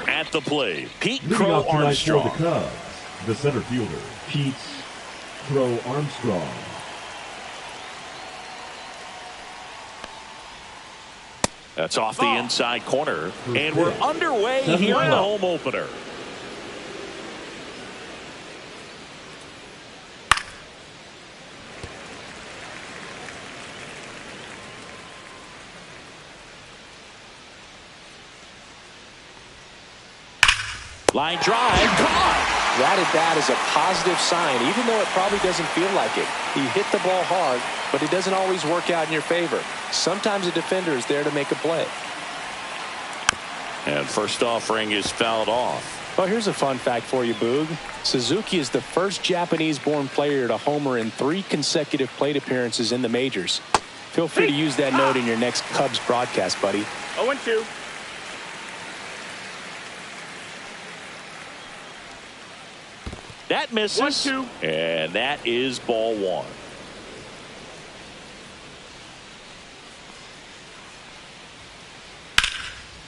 At the plate, Pete Leading Crow off tonight Armstrong. for the Cubs, the center fielder, Pete Crow Armstrong. That's off the inside corner, and we're underway here in the home opener. Line drive, caught. That at bat is a positive sign, even though it probably doesn't feel like it. He hit the ball hard, but it doesn't always work out in your favor. Sometimes a defender is there to make a play. And first offering is fouled off. Well, here's a fun fact for you, Boog. Suzuki is the first Japanese-born player to homer in 3 consecutive plate appearances in the majors. Feel free to use that note in your next Cubs broadcast, buddy. 0-2. That misses. 1-2. And that is ball 1.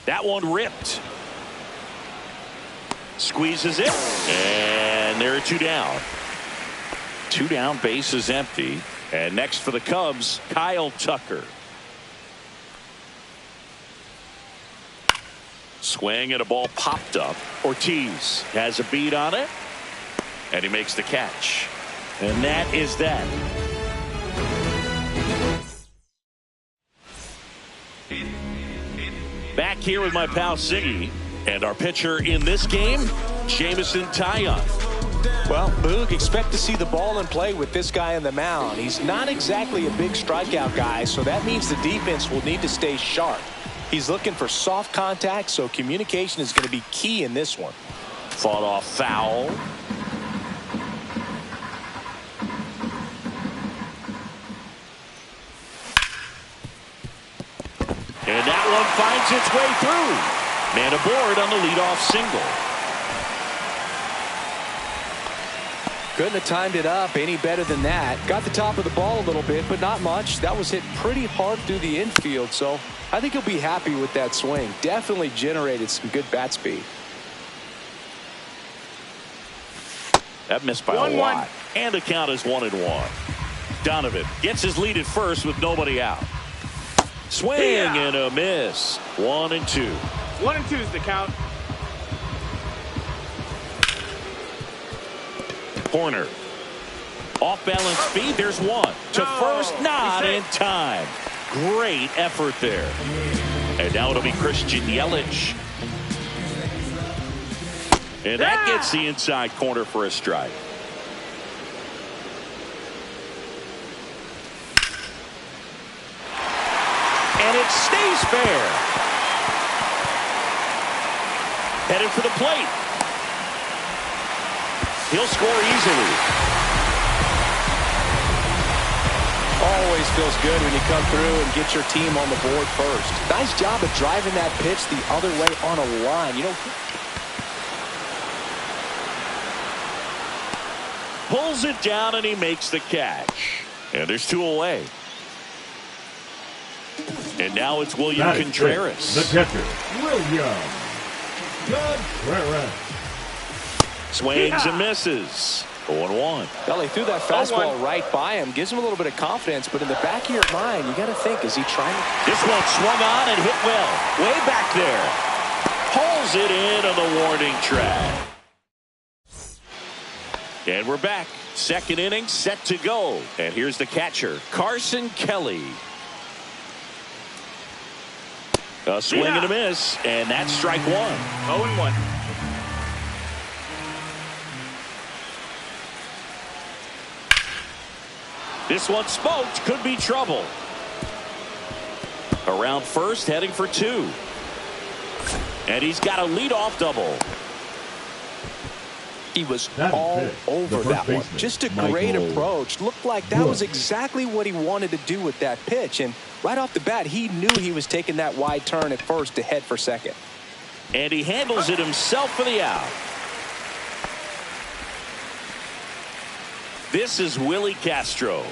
That one ripped. Squeezes it. And there are 2 down. 2 down, base is empty. And next for the Cubs, Kyle Tucker. Swing and a ball popped up. Ortiz has a beat on it. And he makes the catch. And that is that. Back here with my pal Siggy. And our pitcher in this game, Jameson Taillon. Well, Boog, expect to see the ball in play with this guy on the mound. He's not exactly a big strikeout guy, so that means the defense will need to stay sharp. He's looking for soft contact, so communication is going to be key in this one. Fought off foul. And that one finds its way through. Man aboard on the leadoff single. Couldn't have timed it up any better than that. Got the top of the ball a little bit, but not much. That was hit pretty hard through the infield, so I think he'll be happy with that swing. Definitely generated some good bat speed. That missed by a lot. And the count is 1-1. Donovan gets his lead at first with nobody out. Swing and a miss. 1-2. 1-2 is the count. Corner. Off balance speed. There's one. To first, not in time. Great effort there. And now it'll be Christian Yelich. And that gets the inside corner for a strike. And it stays fair. Headed for the plate. He'll score easily. Always feels good when you come through and get your team on the board first. Nice job of driving that pitch the other way on a line. You know, pulls it down and he makes the catch. And there's 2 away. And now it's William Contreras. The catcher, William Contreras. Swings and misses. 0-1. well, he threw that fastball right by him. Gives him a little bit of confidence, but in the back of your mind, you got to think, is he trying to... This one swung on and hit well. Way back there. Pulls it in on the warning track. And we're back. Second inning set to go. And here's the catcher, Carson Kelly. A swing and a miss, and that's strike 1. 0-1. This one smoked, could be trouble. Around first, heading for 2. And he's got a leadoff double. He was all over that one. Just a great approach. Looked like that was exactly what he wanted to do with that pitch. And right off the bat, he knew he was taking that wide turn at first to head for second. And he handles it himself for the out. This is Willie Castro.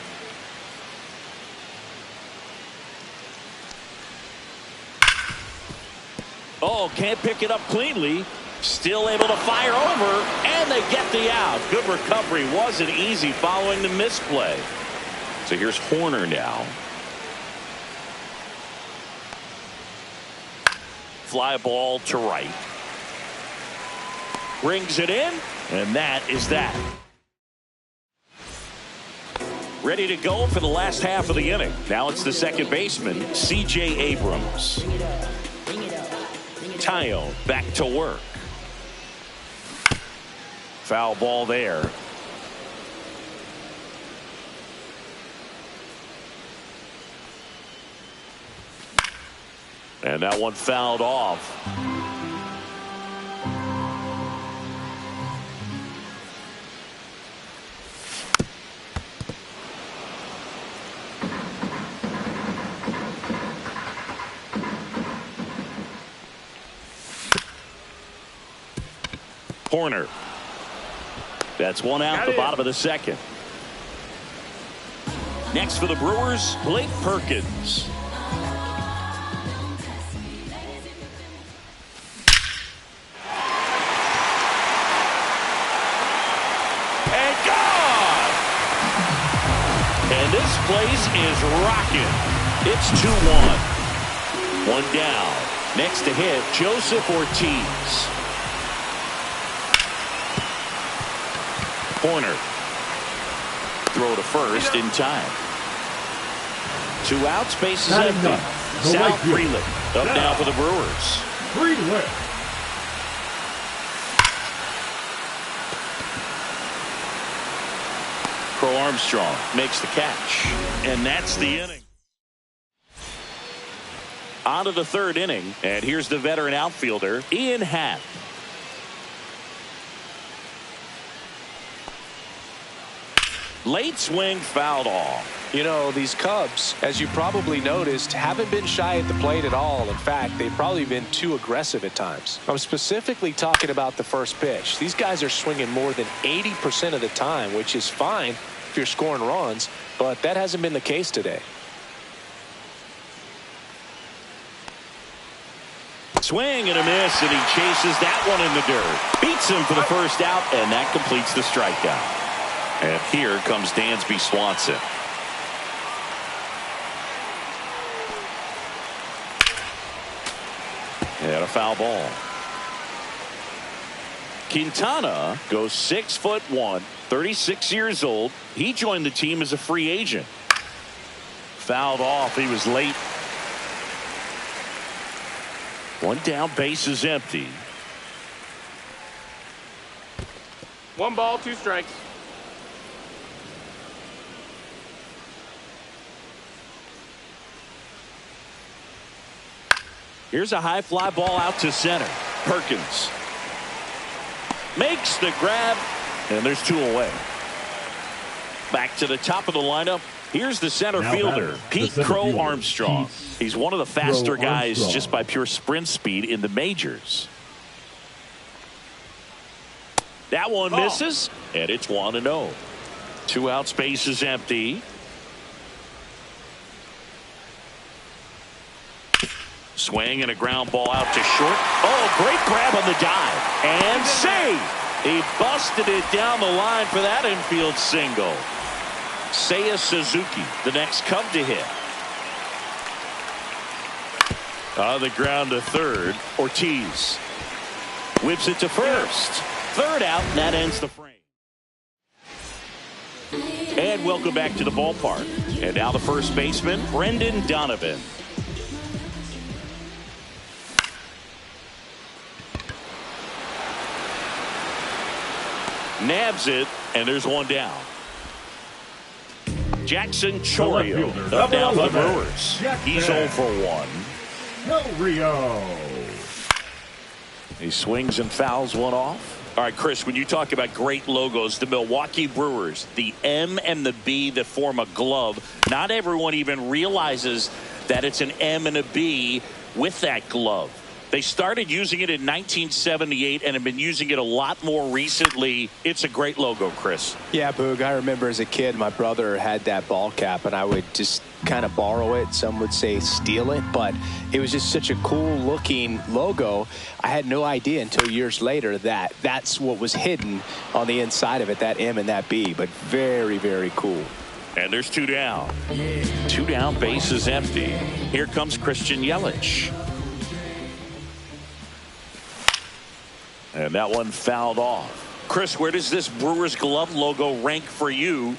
Oh, can't pick it up cleanly. Still able to fire over, and they get the out. Good recovery. Wasn't easy following the misplay. So here's Hoerner now. Fly ball to right. Brings it in, and that is that. Ready to go for the last half of the inning. Now it's the second baseman, C.J. Abrams. Taillon back to work. Foul ball there. And that one fouled off. Hoerner. That's one out the bottom of the second. Next for the Brewers, Blake Perkins. And gone! And this place is rocking. It's 2-1. One down. Next to hit, Joseph Ortiz. Hoerner. Throw to first in time. 2 outs, bases empty. Sal Frelick up now for the Brewers. Frelick. Crow Armstrong makes the catch. And that's the inning. On to the third inning. And here's the veteran outfielder, Ian Happ. Late swing fouled off. You know, these Cubs, as you probably noticed, haven't been shy at the plate at all. In fact, they've probably been too aggressive at times. I'm specifically talking about the first pitch. These guys are swinging more than 80% of the time, which is fine if you're scoring runs, but that hasn't been the case today. Swing and a miss, and he chases that one in the dirt. Beats him for the first out, and that completes the strikeout. And here comes Dansby Swanson. And a foul ball. Quintana goes 6'1", 36 years old. He joined the team as a free agent. Fouled off. He was late. One down, base is empty. 1 ball, 2 strikes. Here's a high fly ball out to center. Perkins makes the grab, and there's 2 away. Back to the top of the lineup. Here's the center fielder, Pete Crow Armstrong. He's one of the faster guys just by pure sprint speed in the majors. That one misses, and it's 1-0. 2 outs, base is empty. Swing and a ground ball out to short. Oh, great grab on the dive. And save. He busted it down the line for that infield single. Seiya Suzuki, the next Cub to hit. On the ground to third. Ortiz whips it to first. Third out, and that ends the frame. And welcome back to the ballpark. And now the first baseman, Brendan Donovan. Nabs it, and there's 1 down. Jackson Chourio up down for the Brewers. He's 0 for 1. Del Rio. He swings and fouls one off. All right, Chris, when you talk about great logos, the Milwaukee Brewers, the M and the B that form a glove, not everyone even realizes that it's an M and a B with that glove. They started using it in 1978 and have been using it a lot more recently. It's a great logo, Chris. Yeah, Boog, I remember as a kid, my brother had that ball cap, and I would just kind of borrow it. Some would say steal it, but it was just such a cool looking logo. I had no idea until years later that that's what was hidden on the inside of it, that M and that B, but very, very cool. And there's 2 down. 2 down, base is empty. Here comes Christian Yelich. And that one fouled off. Chris, where does this Brewers glove logo rank for you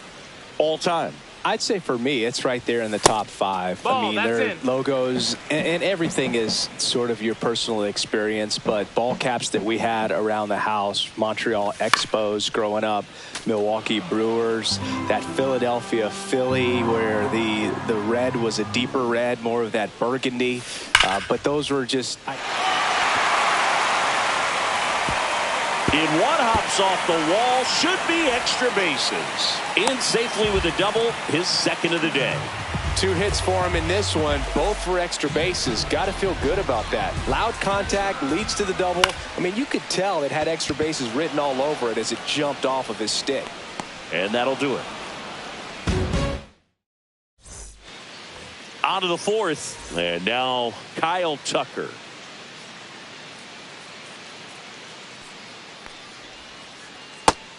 all time? I'd say for me, it's right there in the top 5. Ball, I mean, their logos and everything is sort of your personal experience, but ball caps that we had around the house, Montreal Expos growing up, Milwaukee Brewers, that Philadelphia Philly where the red was a deeper red, more of that burgundy, but those were just... In one hops off the wall, should be extra bases. In safely with a double, his second of the day. 2 hits for him in this one, both for extra bases. Got to feel good about that. Loud contact leads to the double. I mean, you could tell it had extra bases written all over it as it jumped off of his stick. And that'll do it. On to the 4th, and now Kyle Tucker.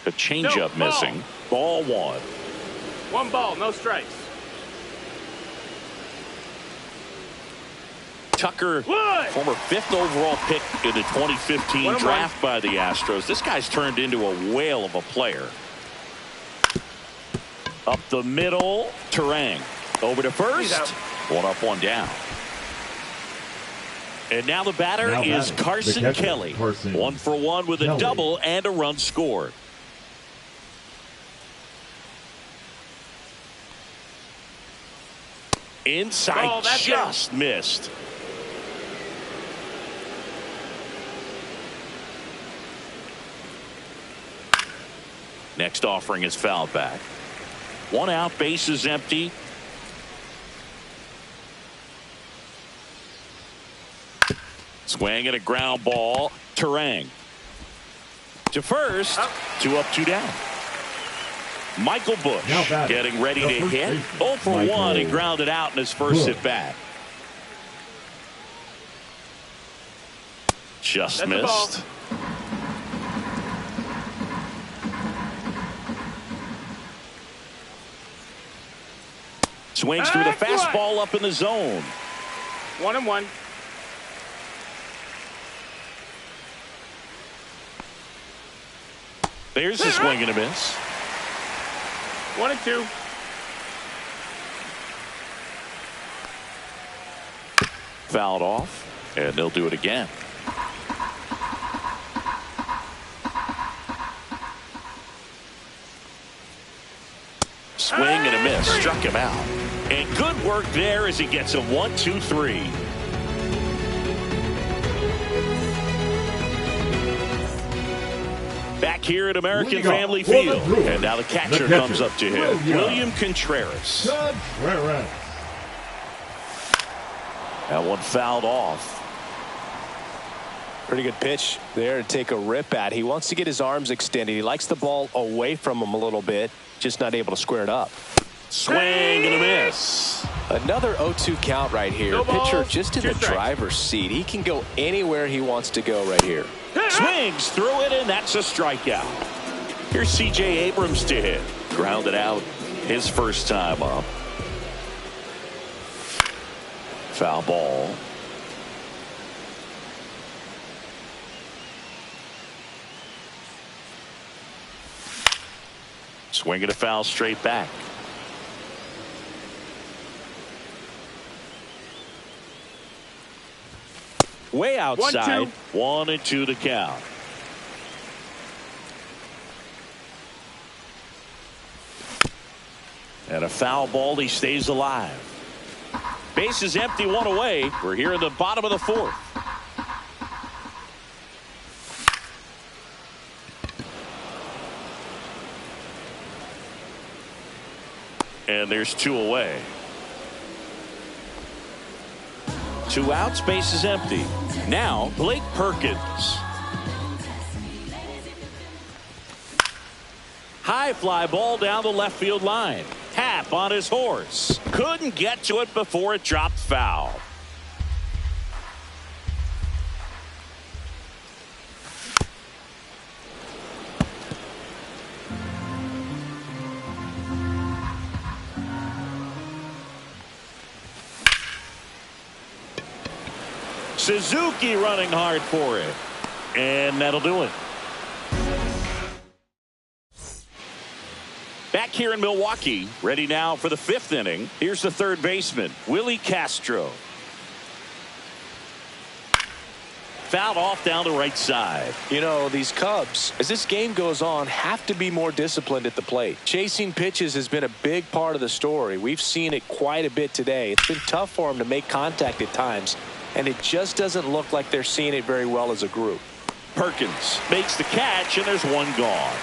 A changeup missing. Ball 1. 1 ball, no strikes. Tucker, former 5th overall pick in the 2015 draft by the Astros. This guy's turned into a whale of a player. Up the middle, Turang. Over to first. 1 up, 1 down. And now the batter is Carson Kelly. 1 for 1 with a double and a run scored. Inside, just missed. Next offering is fouled back. 1 out, base is empty. Swing and a ground ball. Turang to first. 2 up, 2 down. Michael Busch getting ready to hit. 0 for 1. He grounded out in his first at bat. Just missed. Swings through the fastball up in the zone. 1-1. There's a swing and a miss. 1-2. Fouled off, and they'll do it again. Swing and a miss. Struck him out. And good work there as he gets a 1-2-3. Back here at American Family Field. And now the catcher comes up to him. William Contreras. That one fouled off. Pretty good pitch there to take a rip at. He wants to get his arms extended. He likes the ball away from him a little bit. Just not able to square it up. Swing and a miss. Another 0-2 count right here. Pitcher just in the driver's seat. He can go anywhere he wants to go right here. Swings through it, and that's a strikeout. Here's C.J. Abrams to hit. Grounded out his first time up. Foul ball. Swing and a foul straight back. Way outside. 1-2 to count. And a foul ball. He stays alive. Base is empty, 1 away. We're here in the bottom of the 4th. And there's 2 away. 2 outs, base is empty. Now Blake Perkins. High fly ball down the left field line. Happ on his horse. Couldn't get to it before it dropped foul. Suzuki running hard for it. And that'll do it. Back here in Milwaukee, ready now for the 5th inning. Here's the third baseman, Willie Castro. Fouled off down the right side. You know, these Cubs, as this game goes on, have to be more disciplined at the plate. Chasing pitches has been a big part of the story. We've seen it quite a bit today. It's been tough for them to make contact at times, and it just doesn't look like they're seeing it very well as a group. Perkins makes the catch, and there's one gone.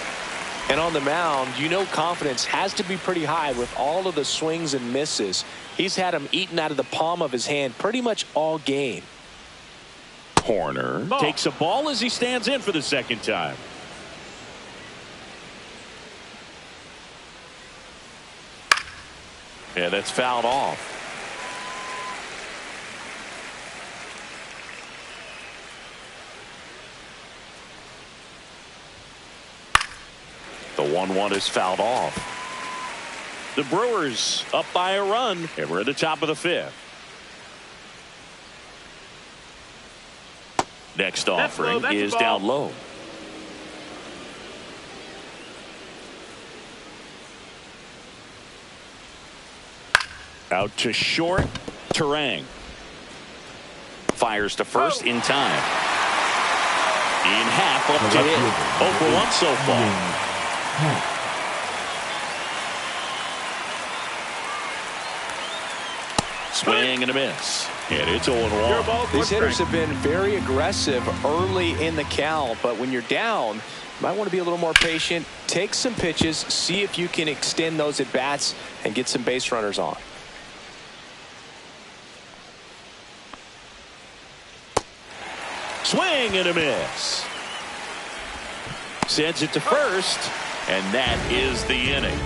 And on the mound, you know confidence has to be pretty high with all of the swings and misses. He's had them eaten out of the palm of his hand pretty much all game. Horner takes a ball as he stands in for the second time. Yeah, that's fouled off. The 1-1 is fouled off. The Brewers up by a run, and we're at the top of the 5th. Next offering is down low. Out to short. Turang fires to first in time. In half up to hit. 0 for 1 so far. Swing and a miss. And it's 0-1. These hitters have been very aggressive early in the count, but when you're down, you might want to be a little more patient. Take some pitches, see if you can extend those at bats and get some base runners on. Swing and a miss. Sends it to first, and that is the inning.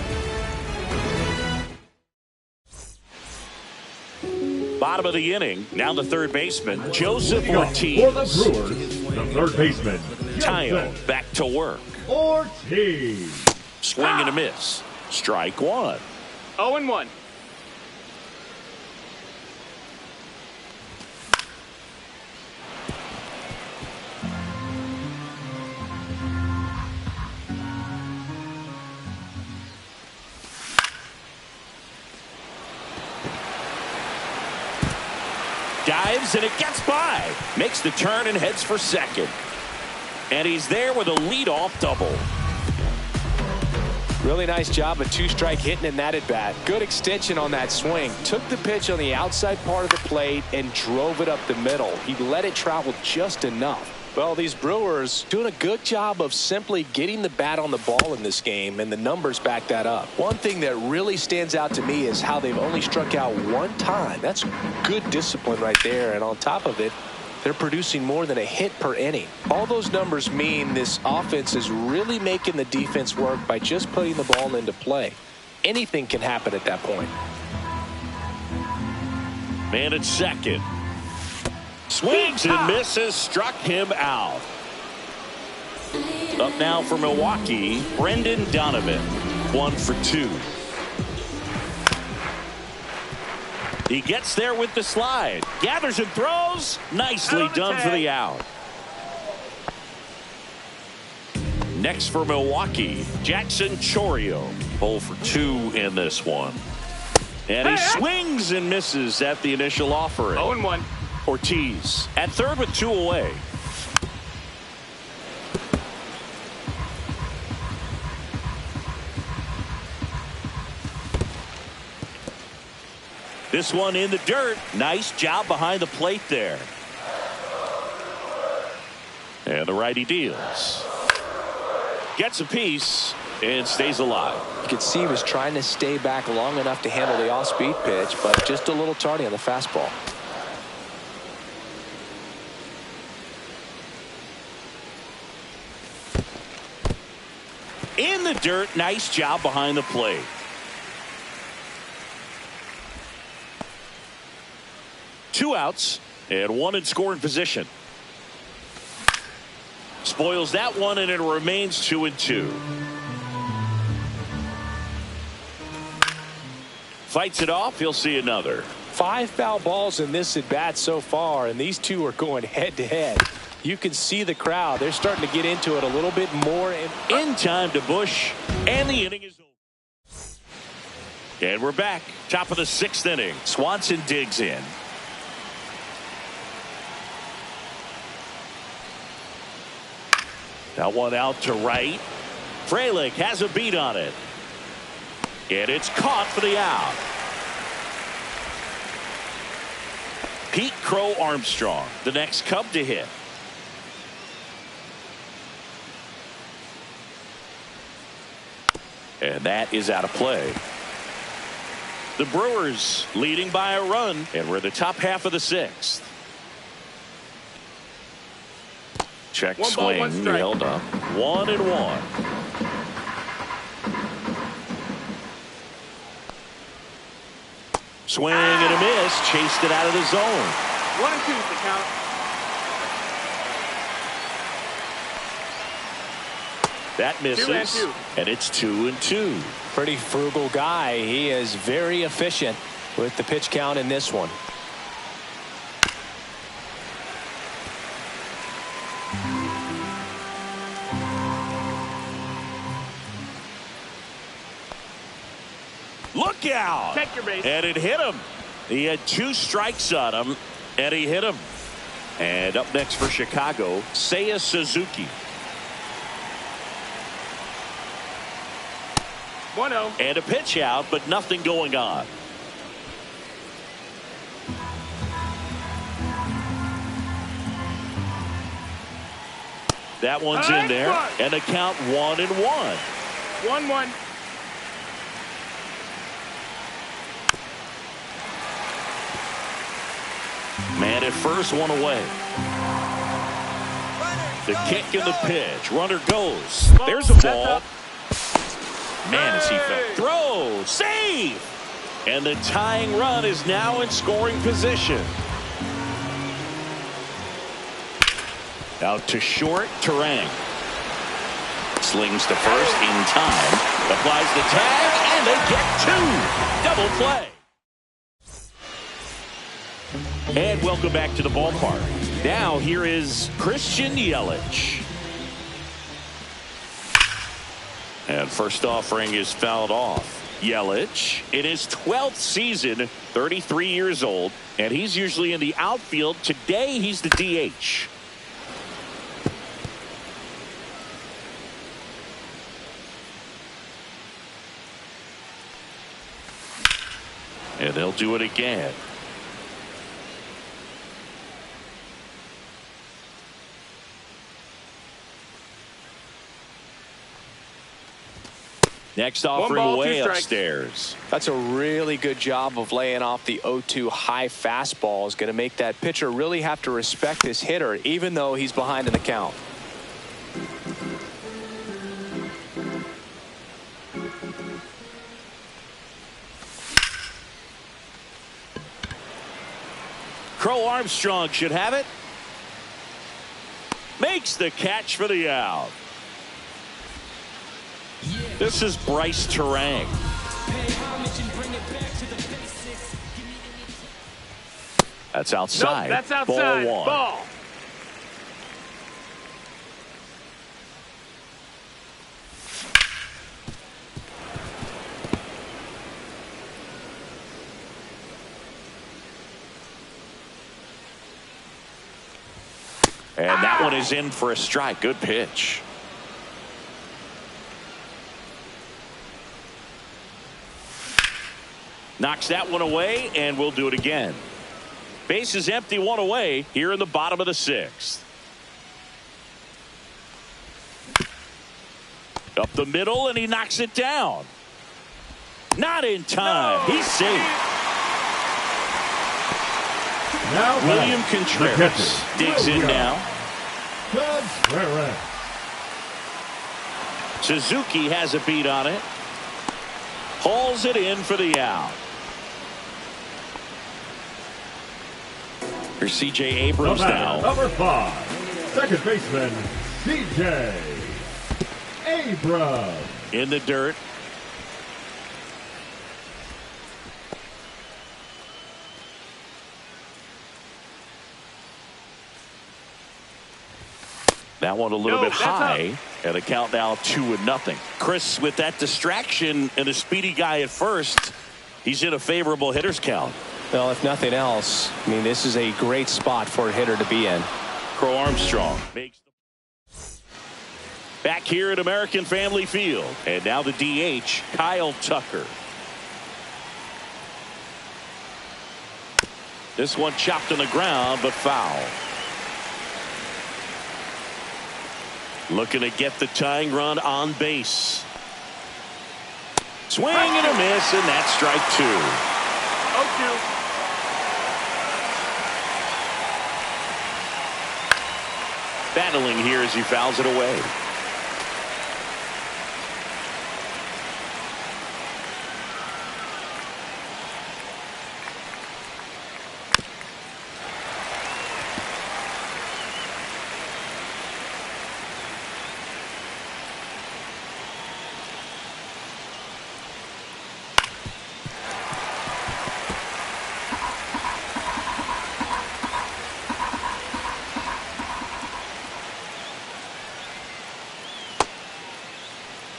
Bottom of the inning, now the third baseman, Joseph Ortiz. For the Brewers, the third baseman, Tayo back to work. Ortiz. Swing and a miss. Strike one. 0-1. Dives and it gets by. Makes the turn and heads for second. And he's there with a leadoff double. Really nice job of 2-strike hitting in that at bat. Good extension on that swing. Took the pitch on the outside part of the plate and drove it up the middle. He let it travel just enough. Well, these Brewers doing a good job of simply getting the bat on the ball in this game, and the numbers back that up. One thing that really stands out to me is how they've only struck out one time. That's good discipline right there, and on top of it, they're producing more than a hit per inning. All those numbers mean this offense is really making the defense work by just putting the ball into play. Anything can happen at that point. Man at second. Swings and misses, struck him out. Up now for Milwaukee, Brendan Donovan, 1 for 2. He gets there with the slide, gathers and throws. Nicely done for the out. Next for Milwaukee, Jackson Chourio, 0 for 2 in this one. And he swings and misses at the initial offering. 0-1. Ortiz at third with 2 away. This one in the dirt. Nice job behind the plate there. And the righty deals. Gets a piece and stays alive. You could see he was trying to stay back long enough to handle the off-speed pitch, but just a little tardy on the fastball. In the dirt. Nice job behind the plate. Two outs and one in scoring position. Spoils that one, and it remains 2-2. Fights it off. He'll see another. 5 foul balls in this at bat so far, and these two are going head to head. You can see the crowd. They're starting to get into it a little bit more. In time to Bush, and the inning is over. And we're back. Top of the 6th inning. Swanson digs in. That one out to right. Frelick has a beat on it. And it's caught for the out. Pete Crow Armstrong, the next Cub to hit. And that is out of play. The Brewers leading by a run, and we're the top half of the 6th. Check One ball, swing, one strike. held up. 1-1. Swing and a miss, chased it out of the zone. 1-2 is the count. That misses, 2-2. and it's 2-2. Pretty frugal guy. He is very efficient with the pitch count in this one. Look out! Check your base. And it hit him. He had 2 strikes on him, and he hit him. And up next for Chicago, Seiya Suzuki. 1-0. And a pitch out, but nothing going on. That one's in there, and a count 1-1. 1-1. Man at first, one away. The kick and the pitch. Runner goes. There's a ball. Man, as he fell. Throw. Save. And the tying run is now in scoring position. Out to short. Turang. Slings to first in time. Applies the tag, and they get 2. Double play. And welcome back to the ballpark. Now here is Christian Yelich. And first offering is fouled off. Yelich in his 12th season, 33 years old, and he's usually in the outfield. Today he's the DH. And they'll do it again. Next offering way upstairs. That's a really good job of laying off the 0-2 high fastball. Is going to make that pitcher really have to respect this hitter, even though he's behind in the count. Crow Armstrong should have it. Makes the catch for the out. This is Bryce Turang. That's outside. Nope, that's outside. Ball 1. Ball. And that one is in for a strike. Good pitch. Knocks that one away, and we'll do it again. Base is empty, 1 away here in the bottom of the 6th. Up the middle, and he knocks it down. Not in time. No. He's safe. Now William batting, the Contreras catcher, digs in William now. Contreras. Suzuki has a beat on it. Hauls it in for the out. Here's C.J. Abrams now. Number 5, second baseman, C.J. Abrams. In the dirt. That one a little bit high, and the count now 2-0. Chris, with that distraction and a speedy guy at first, he's in a favorable hitter's count. Well, if nothing else, I mean, this is a great spot for a hitter to be in. Crow Armstrong makes back here at American Family Field, and now the DH, Kyle Tucker. This one chopped on the ground, but foul. Looking to get the tying run on base. Swing and a miss, and that's strike 2. 0-2. Battling here as he fouls it away.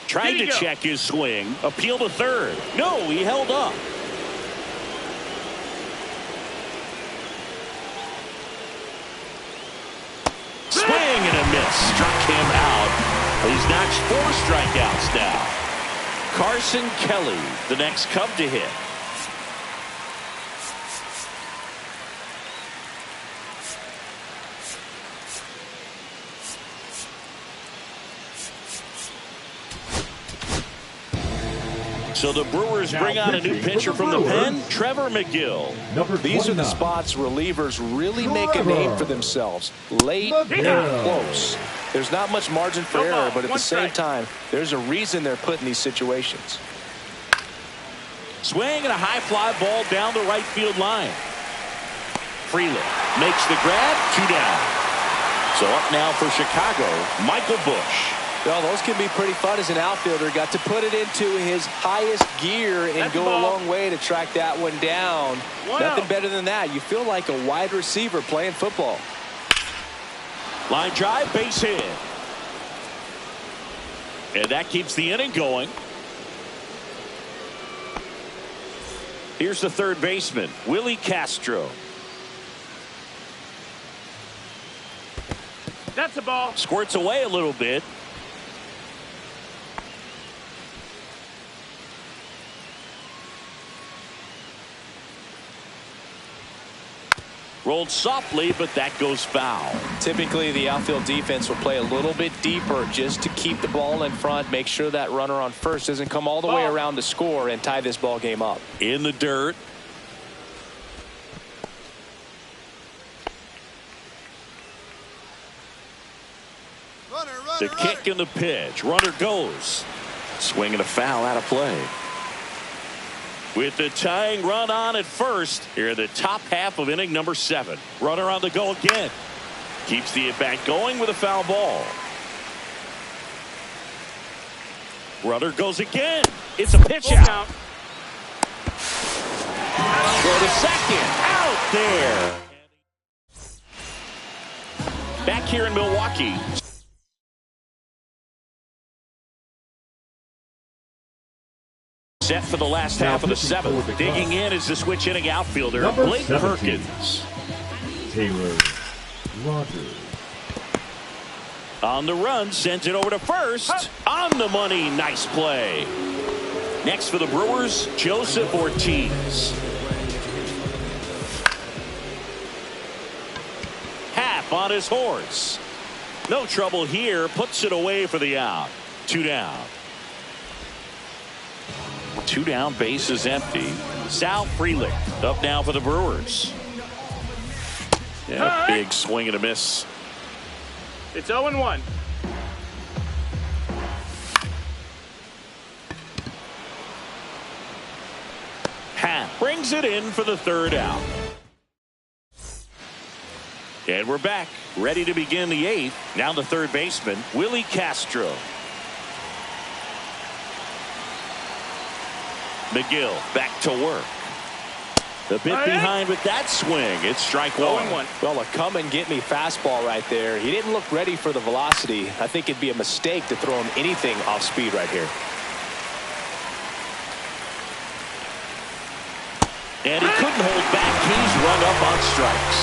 Tried to check his swing. Appeal to third. No, he held up. Swing and a miss. Struck him out. He's notched 4 strikeouts now. Carson Kelly, the next Cub to hit. So the Brewers bring on a new pitcher from the pen, Trevor McGill. These are the spots relievers really make a name for themselves. Late and close. There's not much margin for error, but at the same time, there's a reason they're put in these situations. Swing and a high fly ball down the right field line. Freeland makes the grab, 2 down. So up now for Chicago, Michael Busch. Well, those can be pretty fun as an outfielder. Got to put it into his highest gear and go a long way to track that one down. Nothing better than that. You feel like a wide receiver playing football. Line drive, base hit. And that keeps the inning going. Here's the third baseman, Willie Castro. That's a ball. Squirts away a little bit. Rolled softly, but that goes foul. Typically, the outfield defense will play a little bit deeper just to keep the ball in front, make sure that runner on first doesn't come all the way around to score and tie this ball game up. In the dirt. The kick and the pitch. Runner goes. Swing and a foul out of play. With the tying run on at first, here in the top half of inning number 7. Runner on the go again. Keeps the at-bat going with a foul ball. Runner goes again. It's a pitch out. Throw to second. Out there. Back here in Milwaukee. Set for the last half of the 7th. Digging in is the switch hitting outfielder, Blake 17. Perkins. Taylor Rogers. On the run, sends it over to first. On the money, nice play. Next for the Brewers, Joseph Ortiz. Half on his horse. No trouble here, puts it away for the out. 2 down. 2 down, base is empty. Sal Frelick up now for the Brewers. Yeah, big swing and a miss. It's 0-1. brings it in for the third out. And we're back, ready to begin the eighth. Now the third baseman, Willie Castro. McGill back to work. A bit behind with that swing. It's strike one. Well, a come-and-get-me fastball right there. He didn't look ready for the velocity. I think it'd be a mistake to throw him anything off speed right here. And he couldn't hold back. He's run up on strikes.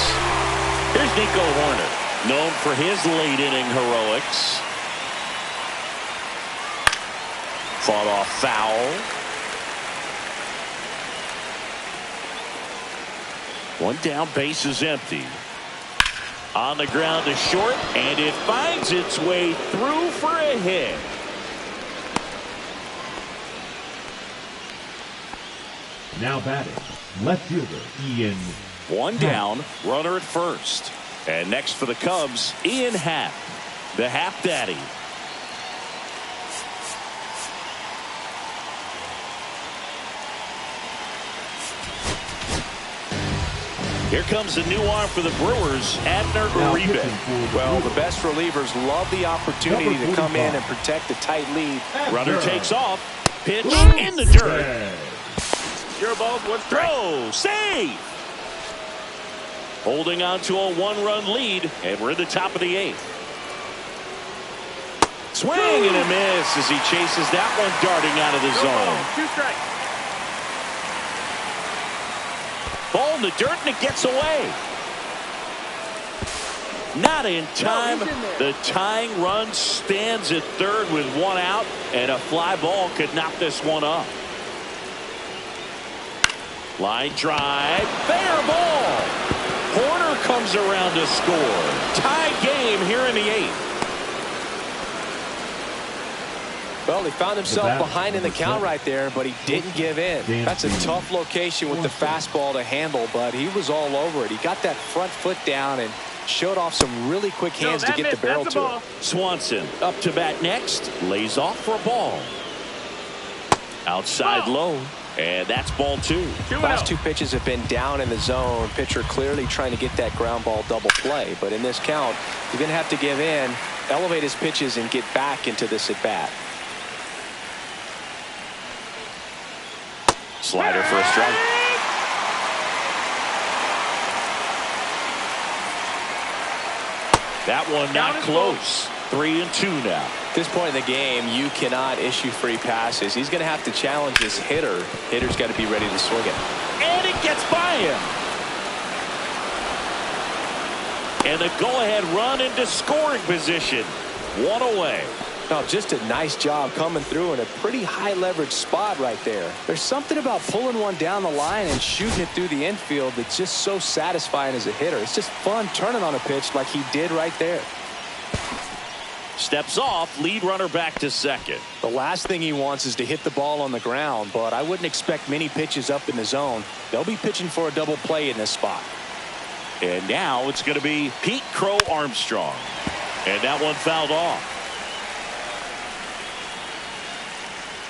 Here's Nico Hoerner, known for his late-inning heroics. Fought off foul. One down, base is empty. On the ground to short, and it finds its way through for a hit. Now batting, left fielder Ian. One down, runner at first. And next for the Cubs, Ian Happ, the Happ Daddy. Here comes a new arm for the Brewers, Abner Uribe. Well, the best relievers love the opportunity to come in and protect a tight lead. Runner takes off. Pitch in the dirt. Your ball, one strike. Throw, save. Holding on to a one-run lead, and we're in the top of the eighth. Swing and a miss as he chases that one darting out of the zone. 2 strikes. Ball in the dirt, and it gets away. Not in time. The tying run stands at third with one out, and a fly ball could knock this one up. Line drive, fair ball. Hoerner comes around to score. Tie game here in the eighth. Well, he found himself behind in the count right there, but he didn't give in. That's a tough location with the fastball to handle, but he was all over it. He got that front foot down and showed off some really quick hands to get the barrel to it. Swanson up to bat next. Lays off for a ball. Outside low. And that's ball 2. Last 2 pitches have been down in the zone. Pitcher clearly trying to get that ground ball double play. But in this count, he's going to have to give in, elevate his pitches, and get back into this at bat. Slider for a strike. That one not close. 3-2 now. At this point in the game, you cannot issue free passes. He's going to have to challenge his hitter. Hitter's got to be ready to swing it. And it gets by him. And a go-ahead run into scoring position. One away. No, just a nice job coming through in a pretty high leverage spot right there. There's something about pulling one down the line and shooting it through the infield that's just so satisfying as a hitter. It's just fun turning on a pitch like he did right there. Steps off, lead runner back to second. The last thing he wants is to hit the ball on the ground, but I wouldn't expect many pitches up in the zone. They'll be pitching for a double play in this spot. And now it's going to be Pete Crow Armstrong. And that one fouled off.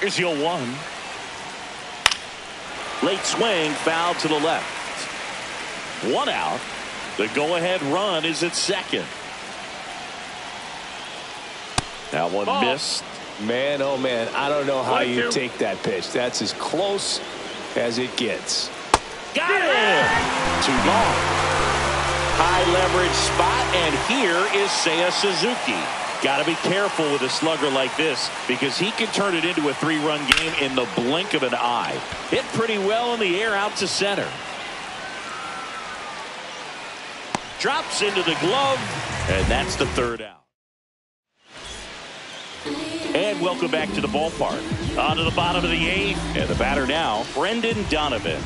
Here's 0-1. Late swing, foul to the left. One out. The go-ahead run is at second. That one missed. Man, oh man, I don't know how you take that pitch. That's as close as it gets. Got it! Too long. High leverage spot, and here is Seiya Suzuki. Got to be careful with a slugger like this because he can turn it into a 3-run game in the blink of an eye. Hit pretty well in the air out to center. Drops into the glove, and that's the third out. And welcome back to the ballpark. On to the bottom of the eighth, and the batter now, Brendan Donovan.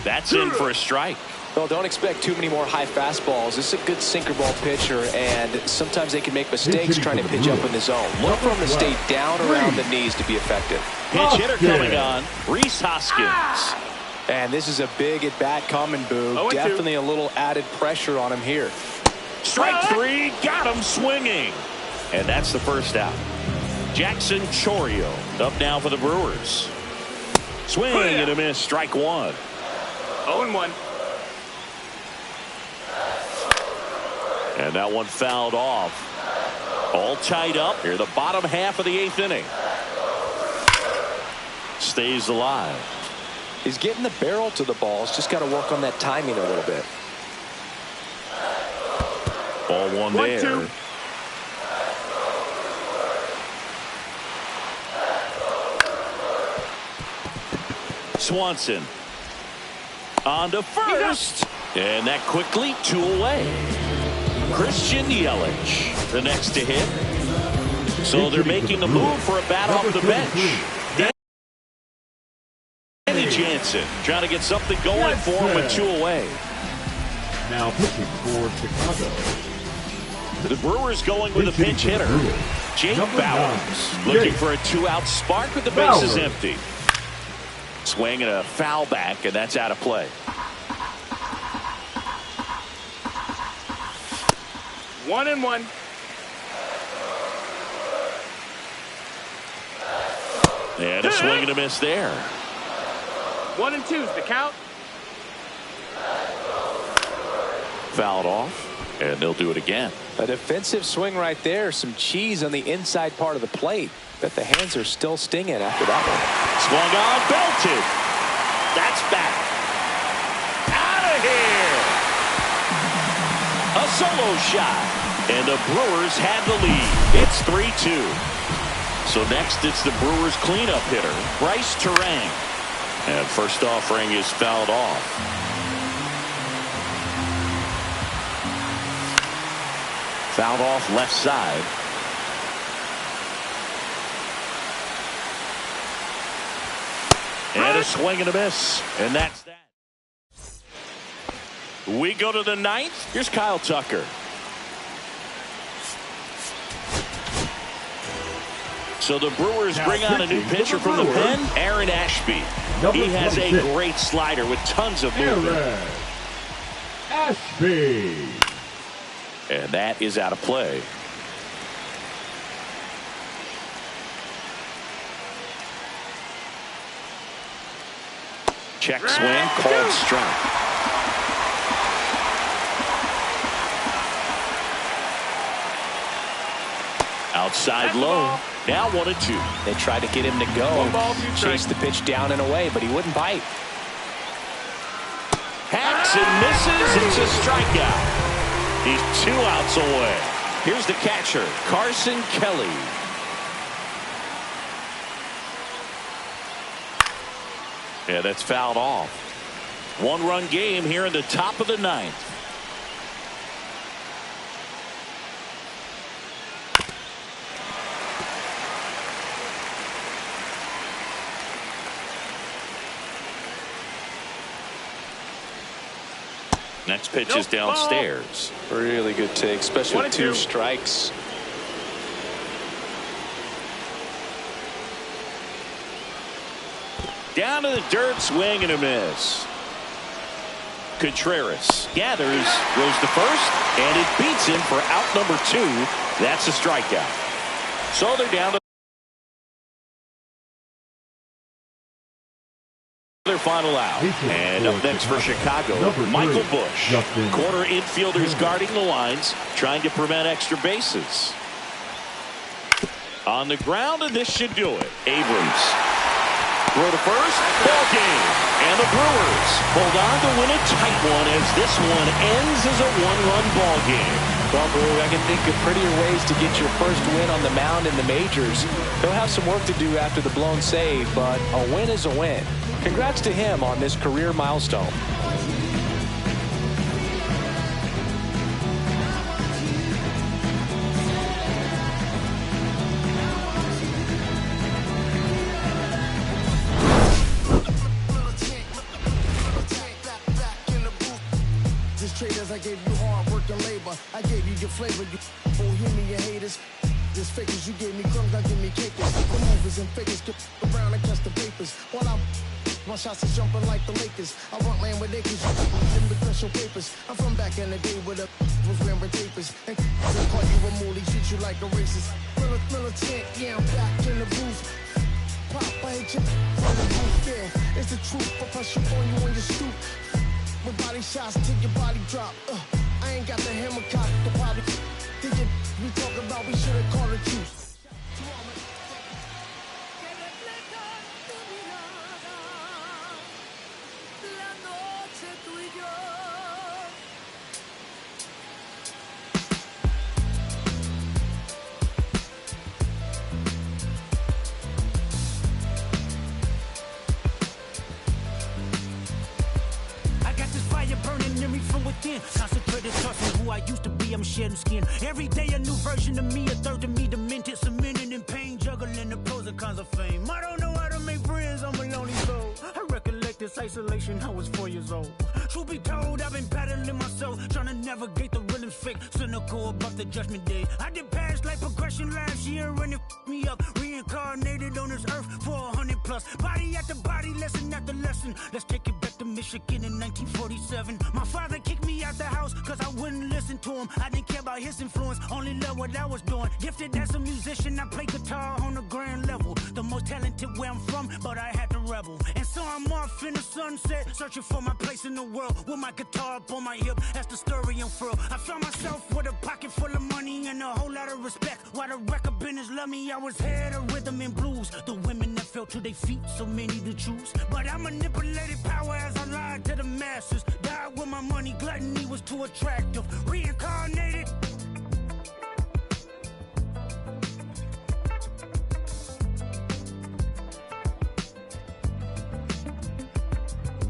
That's in for a strike. Well, don't expect too many more high fastballs. This is a good sinker ball pitcher, and sometimes they can make mistakes trying to pitch up in the zone. Look for him to stay down around the knees to be effective. Pitch hitter coming on, Rhys Hoskins. And this is a big at-bat coming, Boo. Definitely a little added pressure on him here. Strike 3, got him swinging. And that's the first out. Jackson Chourio up now for the Brewers. Swing and a miss, strike 1. 0-1. And that one fouled off. All tied up here, the bottom half of the 8th inning. Stays alive. He's getting the barrel to the ball. He's just got to work on that timing a little bit. Ball one there. 1-2. Swanson on to first, and that quickly 2 away. Christian Yelich the next to hit. So they're making a move for a bat off the bench. Danny Jansen trying to get something going for him with 2 away. Now pitching for Chicago. The Brewers going with a pinch hitter. Jake Bauers looking for a 2-out spark with the bases empty. Swing and a foul back, and that's out of play. 1-1. And a swing and a miss there. 1-2's the count. Fouled off, and they'll do it again. A defensive swing right there. Some cheese on the inside part of the plate. But the hands are still stinging after that one. Swung on, belted. That's back. Out of here. A solo shot. And the Brewers had the lead. It's 3-2. So next it's the Brewers cleanup hitter, Bryce Turang. And first offering is fouled off. Fouled off left side. And a swing and a miss. And that's that. We go to the 9th. Here's Kyle Tucker. So the Brewers bring on a new pitcher from the pen, Aaron Ashby. He has a great slider with tons of movement. Aaron Ashby. And that is out of play. Check swing, called strike. Outside low. Now 1-2. They tried to get him to go. Chased the pitch down and away, but he wouldn't bite. Hacks and misses. It's a strikeout. He's 2 outs away. Here's the catcher, Carson Kelly. Yeah, that's fouled off. 1-run game here in the top of the 9th. Next pitch is downstairs. Really good take, especially with 2 strikes. Down to the dirt, swing and a miss. Contreras gathers, goes to first, and it beats him for out number 2. That's a strikeout. So they're down to their final out. And up next for Chicago, Michael Busch. Corner infielders guarding the lines, trying to prevent extra bases. On the ground, and this should do it. Abrams. Throw to first, ball game. And the Brewers hold on to win a tight one as this one ends as a 1-run ball game. Well, Brew, I can think of prettier ways to get your first win on the mound in the majors. He'll have some work to do after the blown save, but a win is a win. Congrats to him on this career milestone. I gave you hard work and labor. I gave you your flavor. You bohemian haters. This fakers. You gave me crumbs. I give me cakers. The movers and fakers get around and catch the papers. While my shots is jumping like the Lakers. I want land with acres. You the special papers. I'm from back in the day with a was wearing tapers. And they call you a moolie. Treat you like a racist. Militant. Yeah, I'm back in the booth. Pop, I hate you. In the booth, yeah. It's the truth. I press you on you on your stoop. with body shots till your body drop. I ain't got the hammer cock, the body. Thinking we talk about, we should've called it truth. Concentrated thoughts on who I used to be, I'm shedding skin. Every day a new version of me, a third of me demented, cemented in pain, juggling the pros and cons of fame. I don't know how to make friends, I'm a lonely soul. I recollect this isolation, I was 4 years old. Truth be told, I've been battling myself, trying to navigate the real and fake, cynical about the judgment day. I did past life progression last year and it me up, reincarnated on this earth for 100+. Body after body, lesson after lesson. Let's take it back to Michigan in 1947. My father kicked me out the house cause I wouldn't listen to him. I didn't care about his influence, only loved what I was doing. Gifted as a musician, I play guitar on the grand level. The most talented where I'm from, but I had to rebel. And so I'm off in the sunset, searching for my place in the world. With my guitar up on my hip, that's the story unfurled. I found myself with a pocket full of money and a whole lot of respect. While the record business loved me, I was head of rhythm and blues. The women that fell to their feet, so many to choose. But I manipulated power as I lied to the masses. Died with my money, gluttony was too attractive. Reincarnated.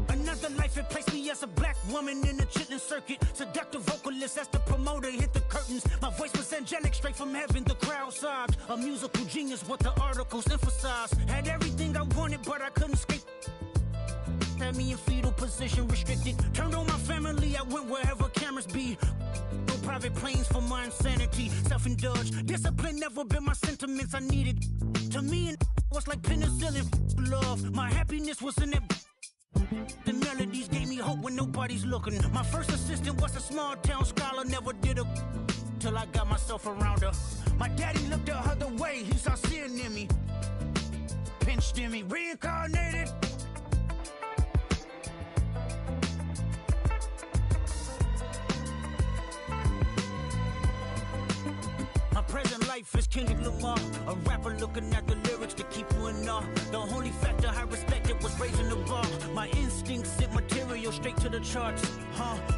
Another life, it placed me as a black woman in the chitlin circuit. Seductive vocalist as the promoter hit the curtains. My voice was angelic, straight from heaven, the crowd sobbed. A musical genius, what the articles emphasized. Had everything I wanted, but I couldn't escape. Had me in fetal position, restricted. Turned on my family, I went wherever cameras be. No private planes for my insanity. Self-indulged, discipline never been my sentiments I needed. To me, it was like penicillin. Love, my happiness was in it. The melodies gave me hope when nobody's looking. My first assistant was a small town scholar, never did a till I got myself around her. My daddy looked the other way, he saw sin in me. Pinched in me, reincarnated. My present life is Kendrick Lamar, a rapper looking at the lyrics to keep you in awe. The only factor I respected was raising the bar. My instincts sent material straight to the charts.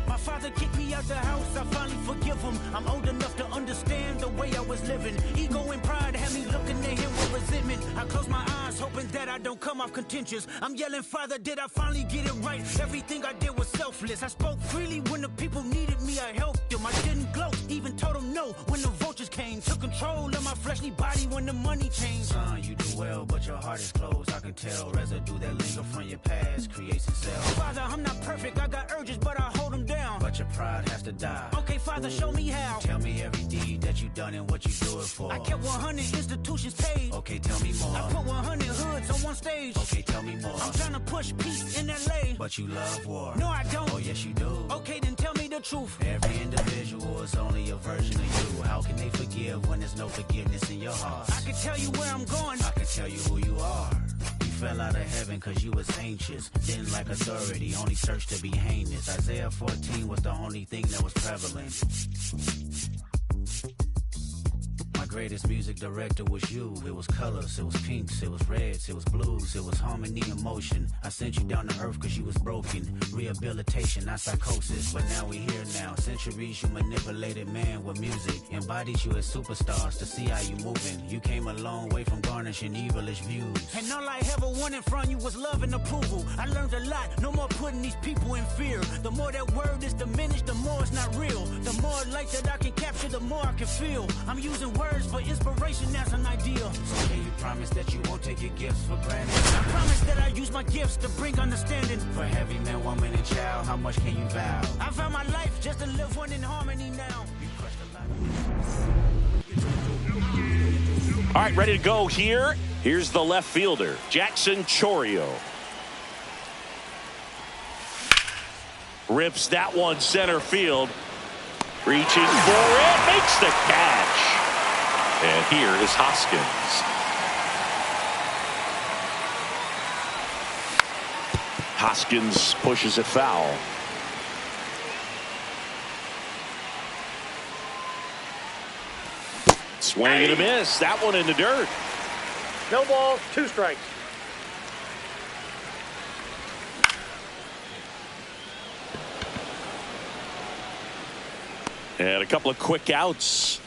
My father kicked me out the house, I finally forgive him. I'm old enough to understand the way I was living. Ego and pride had me looking at him with resentment. I close my eyes, hoping that I don't come off contentious. I'm yelling, Father, did I finally get it right? Everything I did was selfless. I spoke freely when the people needed me, I helped them. I didn't gloat, even told them no when the vultures came. Took control of my fleshly body when the money changed. Son, you do well, but your heart is closed. I can tell residue that linger from your past creates itself. Father, I'm not perfect, I got urges, but I hold them down. But your pride has to die. Okay, Father, show me how. Tell me every deed that you done and what you do it for. I kept 100 institutions paid. Okay, tell me more. I put 100 hoods on one stage. Okay, tell me more. I'm trying to push peace in LA. But you love war. No, I don't. Oh, yes, you do. Okay, then tell me the truth. Every individual is only a version of you. How can they forgive when there's no forgiveness in your heart? I can tell you where I'm going. I can tell you who you are. You fell out of heaven cause you was anxious. Didn't like authority, only searched to be heinous. Isaiah 14 was the only thing that was prevalent. My greatest music director was you. It was colors, it was pinks, it was reds, it was blues, it was harmony and motion. I sent you down to earth cause you was broken. Rehabilitation, not psychosis, but now we here now. Centuries you manipulated man with music. Embodied you as superstars to see how you moving. You came a long way from garnishing evilish views. And all I ever wanted from you was love and approval. I learned a lot, no more putting these people in fear. The more that word is diminished, the more it's not real. The more light that I can capture, the more I can feel. I'm using words for inspiration as an ideal. So can you promise that you won't take your gifts for granted? I promise that I use my gifts to bring understanding. For every man, woman, and child, how much can you vow? I vow my life just to live one in harmony now. You crushed a lot. All right, ready to go here. Here's the left fielder, Jackson Chourio. Rips that one center field. Reaching for it, makes the catch. And here is Hoskins. Hoskins pushes it foul. Swing and a miss. That one in the dirt. No balls, 2 strikes. And a couple of quick outs.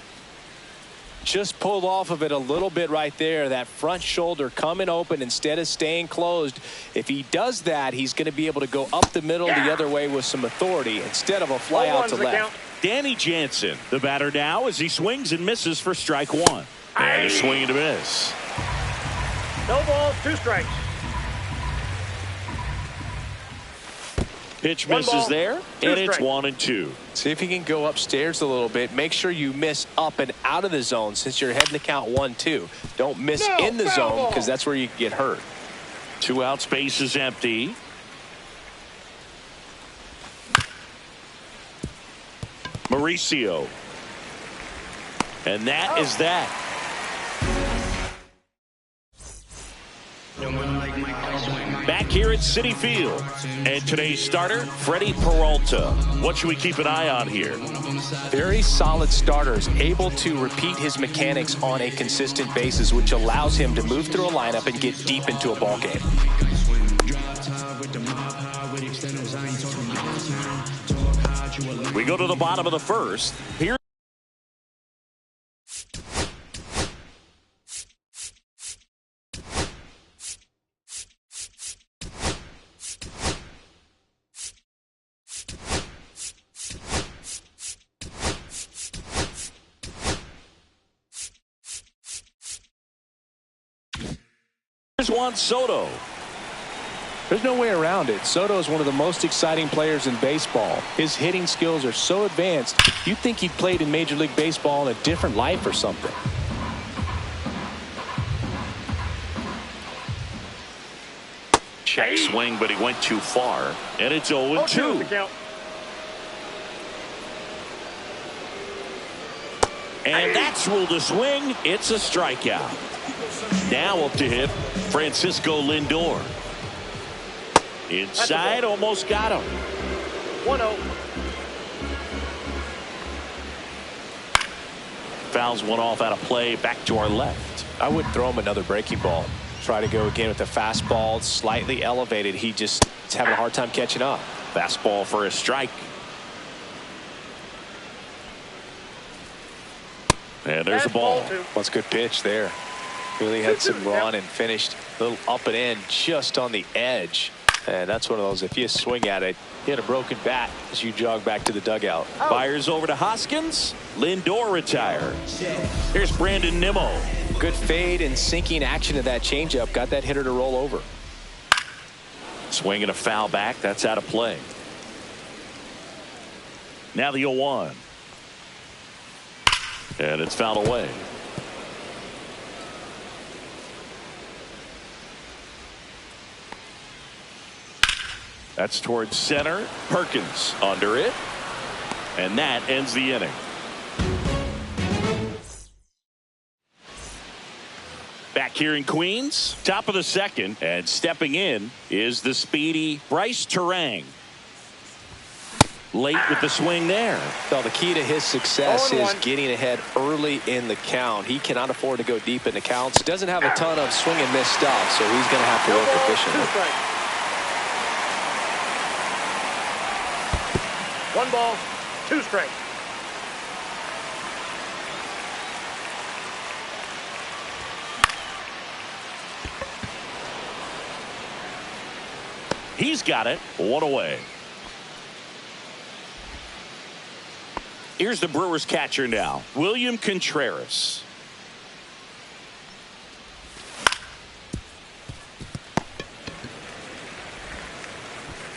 Just pulled off of it a little bit right there. That front shoulder coming open instead of staying closed. If he does that, he's going to be able to go up the middle the other way with some authority instead of a fly out to left. Count. Danny Jansen, the batter now, as he swings and misses for strike 1. And a swing and a miss. No balls, 2 strikes. Pitch One misses ball, there, 2 and it's strikes. 1-2. See if he can go upstairs a little bit. Make sure you miss up and out of the zone since you're heading to count 1-2. Don't miss in the zone because that's where you get hurt. 2 out, space is empty. Mauricio. And that is that. Back here at Citi Field. And today's starter, Freddie Peralta. What should we keep an eye on here? Very solid starters, able to repeat his mechanics on a consistent basis, which allows him to move through a lineup and get deep into a ball game. We go to the bottom of the first. Here. Here's Juan Soto. There's no way around it. Soto is one of the most exciting players in baseball. His hitting skills are so advanced, you'd think he'd played in Major League Baseball in a different life or something. Check swing, but he went too far. And it's 0-2. And that's ruled a swing. It's a strikeout. Now up to hit Francisco Lindor. Inside, almost got him. 1-0. Fouls one off out of play, back to our left. I wouldn't throw him another breaking ball. Try to go again with the fastball, slightly elevated. He just is having a hard time catching up. Fastball for a strike. And there's a ball. That's a good pitch there. Really had some run and finished a little up and in just on the edge. And that's one of those, if you swing at it, hit a broken bat as you jog back to the dugout. Fires over to Hoskins. Lindor retires. Here's Brandon Nimmo. Good fade and sinking action of that changeup. Got that hitter to roll over. Swinging a foul back. That's out of play. Now the 0-1. And it's fouled away. That's towards center. Perkins under it. And that ends the inning. Back here in Queens, top of the second, and stepping in is the speedy Bryce Turang. Late with the swing there. Well, the key to his success is getting ahead early in the count. He cannot afford to go deep in the counts. Doesn't have a ton of swing and miss stuff, so he's going to have to work efficiently. 1 ball, 2 strikes. He's got it. 1 away. Here's the Brewers catcher now, William Contreras.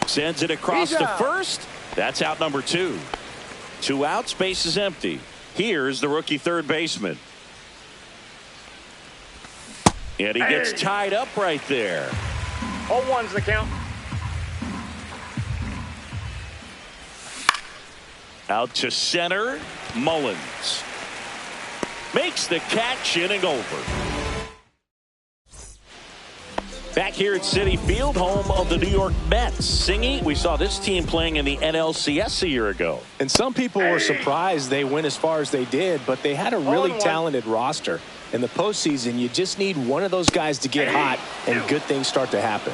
Sends it across to first. That's out number 2. 2 outs, base is empty. Here's the rookie third baseman. And he gets tied up right there. 0-1's the count. Out to center, Mullins. Makes the catch, inning over. Back here at Citi Field, home of the New York Mets. Singy, we saw this team playing in the NLCS a year ago. And some people were surprised they went as far as they did, but they had a really talented roster. In the postseason, you just need one of those guys to get hot, and good things start to happen.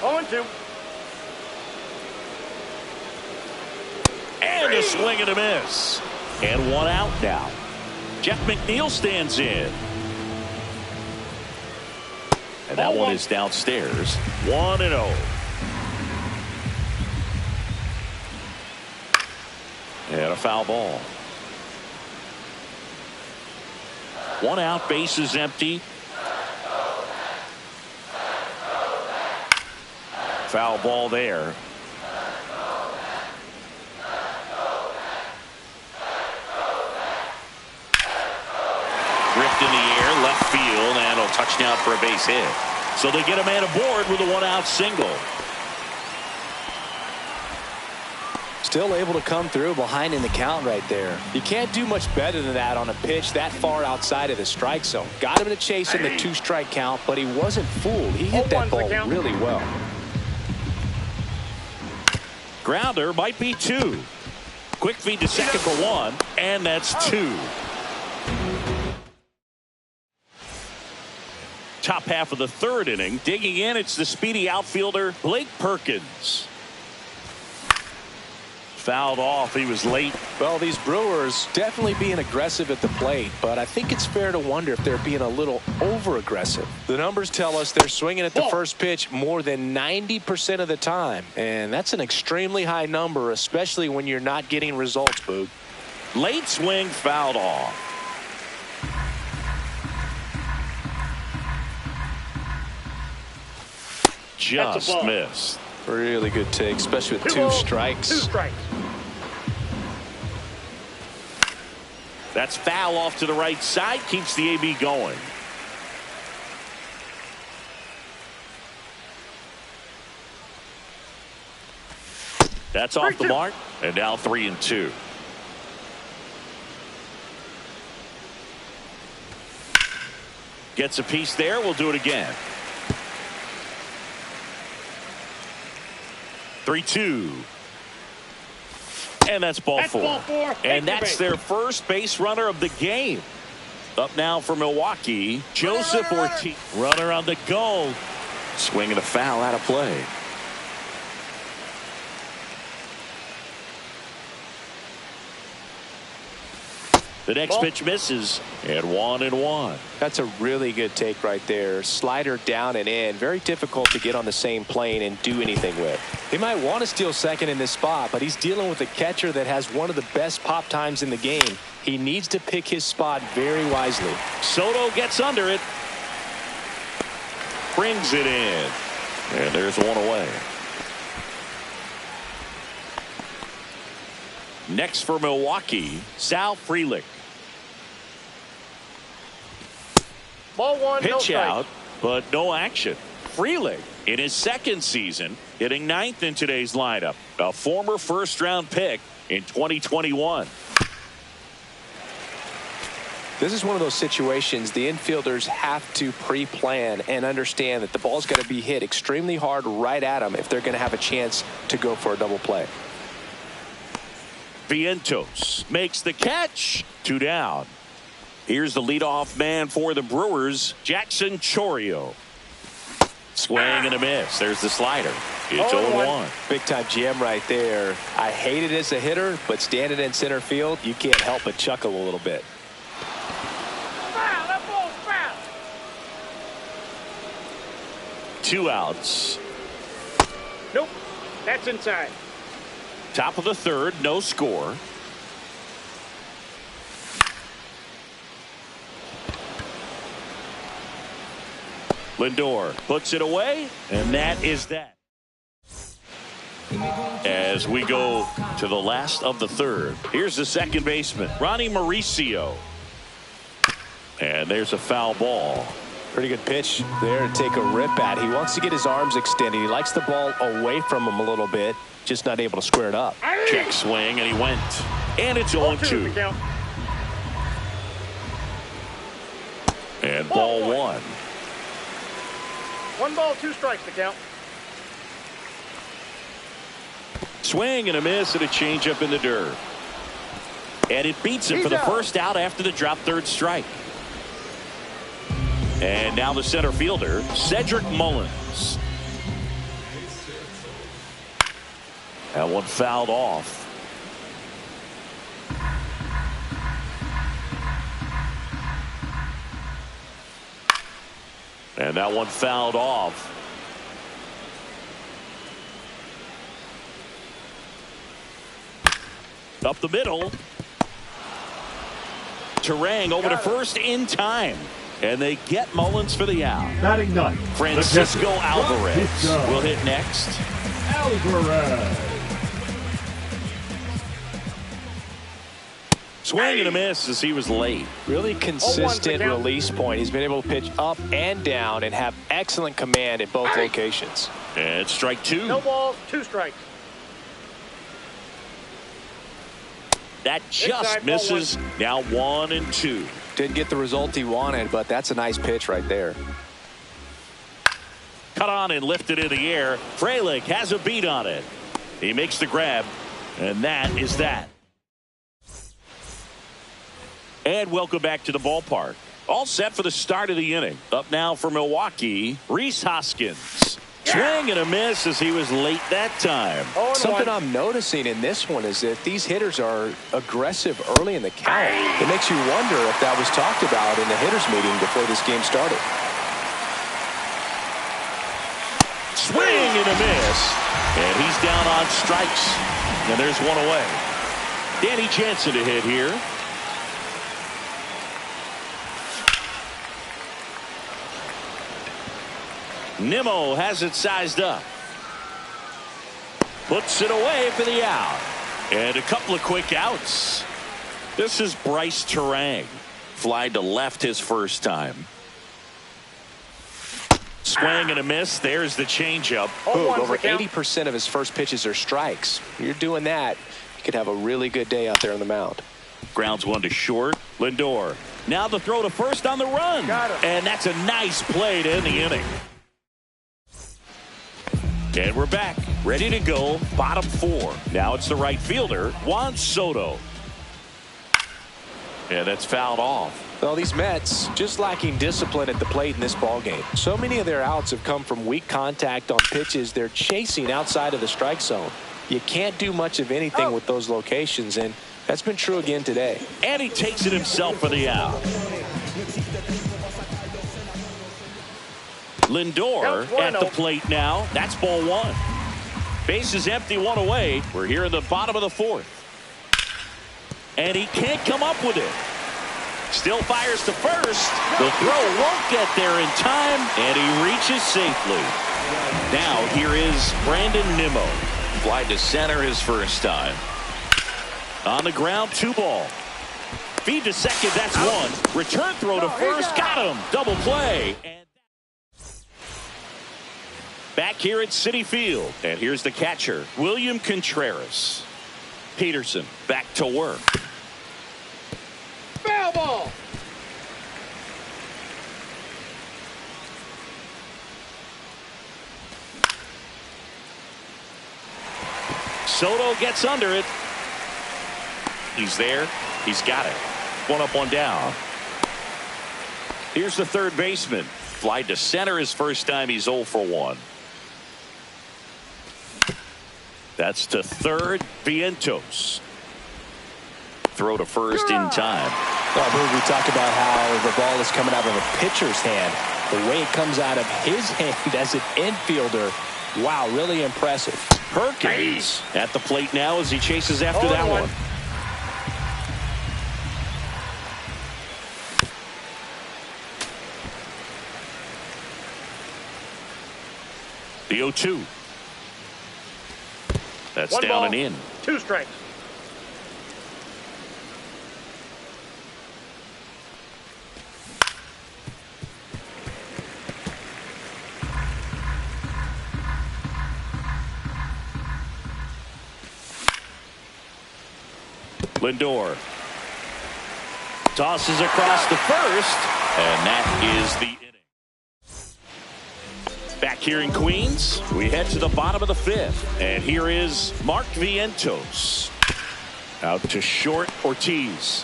0-2. And a swing and a miss. And one out now. Jeff McNeil stands in. And that one is downstairs. 1-0. And a foul ball. One out, bases empty. Foul ball there. Ripped in the air, left field, and a touchdown for a base hit. So they get a man aboard with a one-out single. Still able to come through behind in the count right there. You can't do much better than that on a pitch that far outside of the strike zone. Got him to chase in the 2-strike count, but he wasn't fooled. He hit that ball really well. Grounder might be 2. Quick feed to second for 1, and that's 2. Top half of the third inning. Digging in, it's the speedy outfielder Blake Perkins. Fouled off. He was late. Well, these Brewers definitely being aggressive at the plate, but I think it's fair to wonder if they're being a little over-aggressive. The numbers tell us they're swinging at the first pitch more than 90% of the time, and that's an extremely high number, especially when you're not getting results, Boog. Late swing, fouled off. Just missed. Really good take, especially with 2 strikes. 2 strikes. That's foul off to the right side. Keeps the AB going. That's off the mark. And now 3-2. Gets a piece there. We'll do it again. 3-2. And that's ball 4. And that's their first base runner of the game. Up now for Milwaukee, Joseph Ortiz. Runner on the go. Swinging a foul out of play. The next pitch misses, and 1-1. That's a really good take right there. Slider down and in. Very difficult to get on the same plane and do anything with. He might want to steal second in this spot, but he's dealing with a catcher that has one of the best pop times in the game. He needs to pick his spot very wisely. Soto gets under it. Brings it in. And there's one away. Next for Milwaukee, Sal Frelick. Ball 1, no Pitch strike. out, but no action. Frelick in his second season, hitting 9th in today's lineup. A former first-round pick in 2021. This is one of those situations the infielders have to pre-plan and understand that the ball's got to be hit extremely hard right at them if they're going to have a chance to go for a double play. Vientos makes the catch. 2 down. Here's the leadoff man for the Brewers, Jackson Chourio. Swing and a miss. There's the slider. It's 0-1. Big time jam right there. I hate it as a hitter, but standing in center field, you can't help but chuckle a little bit. Foul, that ball's foul. 2 outs. Nope, that's inside. Top of the third, no score. Lindor puts it away, and that is that. As we go to the last of the third, here's the second baseman, Ronnie Mauricio. And there's a foul ball. Pretty good pitch there to take a rip at. He wants to get his arms extended. He likes the ball away from him a little bit, just not able to square it up. Check swing, and he went. And it's 0-2. And ball 1. 1 ball, 2 strikes to count. Swing and a miss and a changeup in the dirt. And it beats him for the first out after the drop third strike. And now the center fielder, Cedric Mullins. That one fouled off. And that one fouled off. Up the middle. Turang over to first in time. And they get Mullins for the out. Batting ninth, Francisco Alvarez will hit next. Alvarez. Swing and a miss as he was late. Really consistent release point. He's been able to pitch up and down and have excellent command at both locations. And strike 2. No balls, 2 strikes. That just misses. Now 1 and 2. Didn't get the result he wanted, but that's a nice pitch right there. Cut on and lifted in the air. Frelick has a beat on it. He makes the grab, and that is that. And welcome back to the ballpark. All set for the start of the inning. Up now for Milwaukee, Rhys Hoskins. Swing and a miss as he was late that time. Something I'm noticing in this one is that these hitters are aggressive early in the count. It makes you wonder if that was talked about in the hitters meeting before this game started. Swing and a miss. And he's down on strikes. And there's one away. Danny Jansen to hit here. Nimmo has it sized up. Puts it away for the out. And a couple of quick outs. This is Bryce Turang. Fly to left his first time. Swing and a miss. There's the changeup. Over 80% of his first pitches are strikes. You're doing that, you could have a really good day out there on the mound. Grounds one to short. Lindor. Now the throw to first on the run. And that's a nice play to end the inning. And we're back, ready to go, bottom 4. Now it's the right fielder, Juan Soto. And that's fouled off. Well, these Mets just lacking discipline at the plate in this ballgame. So many of their outs have come from weak contact on pitches they're chasing outside of the strike zone. You can't do much of anything with those locations, and that's been true again today. And he takes it himself for the out. Lindor at the plate now. That's ball 1. Base is empty, 1 away. We're here in the bottom of the 4th. And he can't come up with it. Still fires to first. The throw won't get there in time, and he reaches safely. Now here is Brandon Nimmo. Fly to center his first time. On the ground, 2 ball. Feed to second, that's 1. Return throw to first, got him. Double play. Back here at Citi Field. And here's the catcher, William Contreras. Peterson back to work. Foul ball. Soto gets under it. He's there. He's got it. 1 up, 1 down. Here's the third baseman. Fly to center his first time. He's 0 for 1. That's to third, Vientos. Throw to first in time. Well, we talked about how the ball is coming out of a pitcher's hand. The way it comes out of his hand as an infielder, wow, really impressive. Perkins at the plate now as he chases after that one. The 0-2. That's 1 down ball, and in. 2 strikes. Lindor tosses across the first, and that is the inning. Back here in Queens, we head to the bottom of the 5th. And here is Mark Vientos. Out to short Ortiz.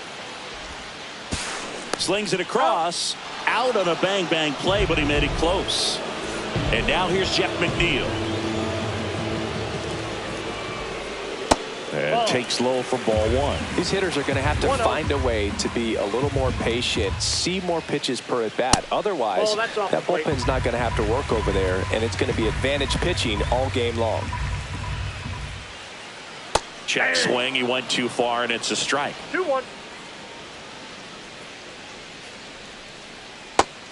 Slings it across. Out on a bang-bang play, but he made it close. And now here's Jeff McNeil. And takes low for ball 1. These hitters are going to have to find a way to be a little more patient, see more pitches per at bat. Otherwise, that bullpen's not going to have to work over there, and it's going to be advantage pitching all game long. Check swing. He went too far, and it's a strike. 2-1.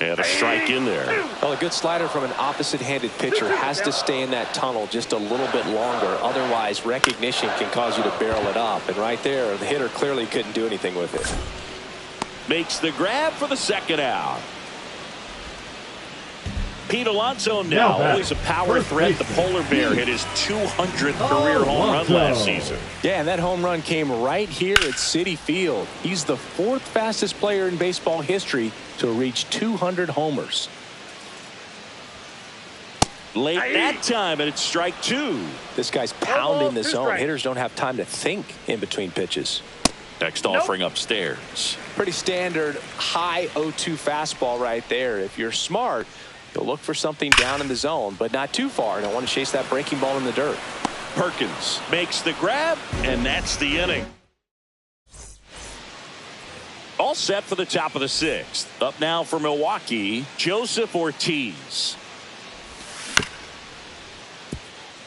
And a strike in there. Well, a good slider from an opposite-handed pitcher has to stay in that tunnel just a little bit longer. Otherwise, recognition can cause you to barrel it up. And right there, the hitter clearly couldn't do anything with it. Makes the grab for the second out. Pete Alonso now always a power threat. The Polar Bear hit his 200th career home run last season. Yeah, and that home run came right here at Citi Field. He's the 4th fastest player in baseball history to reach 200 homers. Late that time, and it's strike 2. This guy's pounding the zone. Hitters don't have time to think in between pitches. Next offering upstairs. Pretty standard high 0-2 fastball right there. If you're smart, you'll look for something down in the zone, but not too far. Don't want to chase that breaking ball in the dirt. Perkins makes the grab, and that's the inning. All set for the top of the 6th. Up now for Milwaukee, Joseph Ortiz.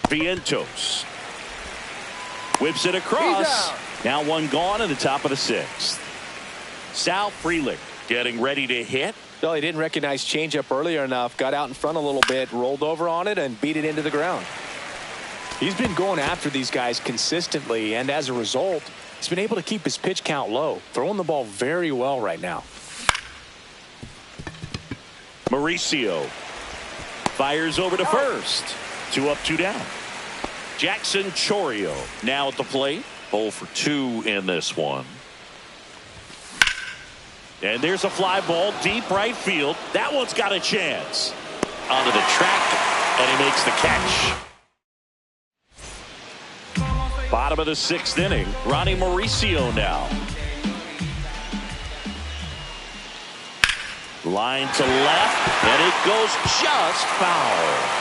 Vientos whips it across. Now one gone in the top of the 6th. Sal Frelick getting ready to hit. Well, he didn't recognize changeup earlier enough. Got out in front a little bit, rolled over on it, and beat it into the ground. He's been going after these guys consistently, and as a result, he's been able to keep his pitch count low, throwing the ball very well right now. Mauricio fires over to first. 2 up, 2 down. Jackson Chourio now at the plate. 0 for 2 in this one. And there's a fly ball deep right field. That one's got a chance. Onto the track, and he makes the catch. Bottom of the 6th inning. Ronnie Mauricio now. Line to left, and it goes just foul.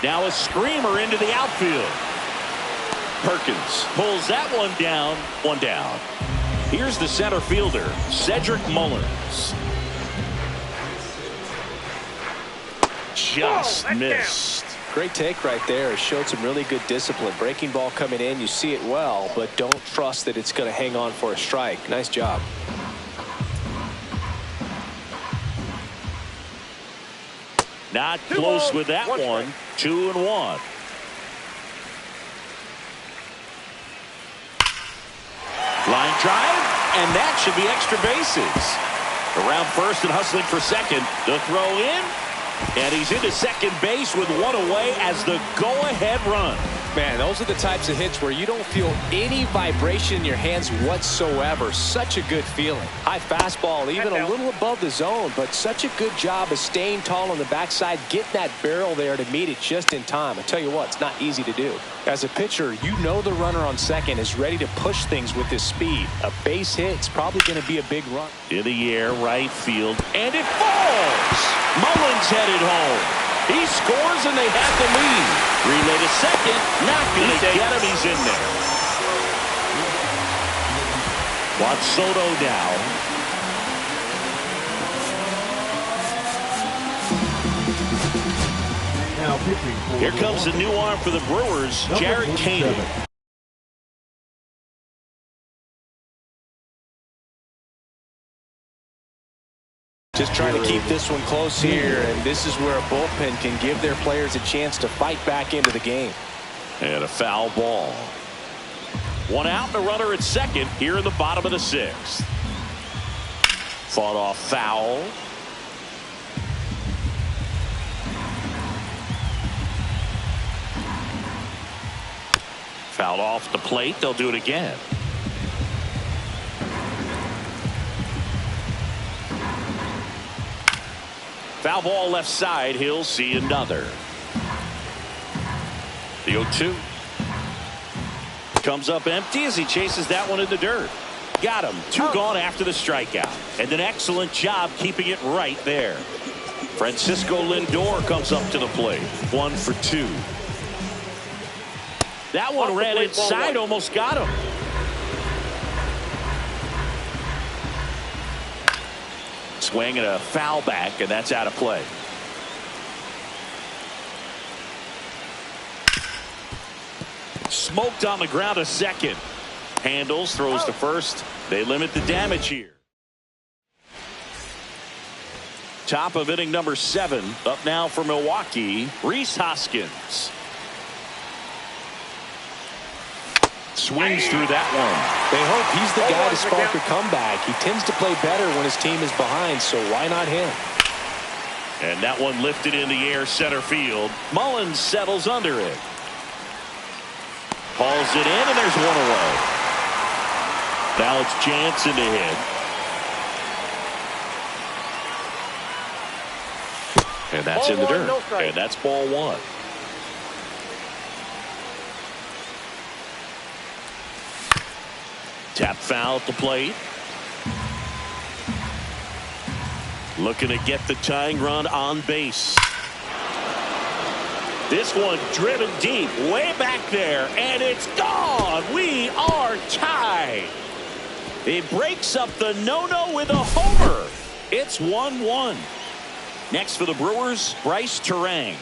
Now a screamer into the outfield. Perkins pulls that one down. 1 down. Here's the center fielder, Cedric Mullins. Just missed. Great take right there. It showed some really good discipline. Breaking ball coming in, you see it well, but don't trust that it's going to hang on for a strike. Nice job. Not close with that one. 2-1. Line drive, and that should be extra bases. Around first and hustling for second. The throw in, and he's into second base with 1 away as the go-ahead run. Man, those are the types of hits where you don't feel any vibration in your hands whatsoever. Such a good feeling. High fastball, even a little above the zone, but such a good job of staying tall on the backside, getting that barrel there to meet it just in time. I tell you what, it's not easy to do. As a pitcher, you know the runner on second is ready to push things with his speed. A base hit's probably going to be a big run. In the air, right field, and it falls. Mullins headed home. He scores, and they have the lead. Relay to second. Not going to get him. He's in there. Juan Soto down. Now pitching for Here comes the new arm for the Brewers, Jared Koenig. Just trying to keep this one close here, and this is where a bullpen can give their players a chance to fight back into the game. And a foul ball. 1 out and a runner at second here in the bottom of the 6th. Fought off foul. Fouled off the plate. They'll do it again. Foul ball left side. He'll see another. The 0-2. Comes up empty as he chases that one in the dirt. Got him. Two gone after the strikeout. And an excellent job keeping it right there. Francisco Lindor comes up to the plate. 1 for 2. That one ran inside, almost got him. Swing and a foul back, and that's out of play. Smoked on the ground a second. Handles, throws to first. They limit the damage here. Top of inning number 7. Up now for Milwaukee, Rhys Hoskins. Swings through that one. They hope he's the guy to spark a comeback. He tends to play better when his team is behind, so why not him? And that one lifted in the air center field. Mullins settles under it. Hauls it in, and there's one away. Now it's Jansen to hit. And that's in the dirt. And that's ball 1. Tap foul at the plate. Looking to get the tying run on base. This one driven deep, way back there, and it's gone. We are tied. He breaks up the no-no with a homer. It's 1-1. Next for the Brewers, Bryce Turang.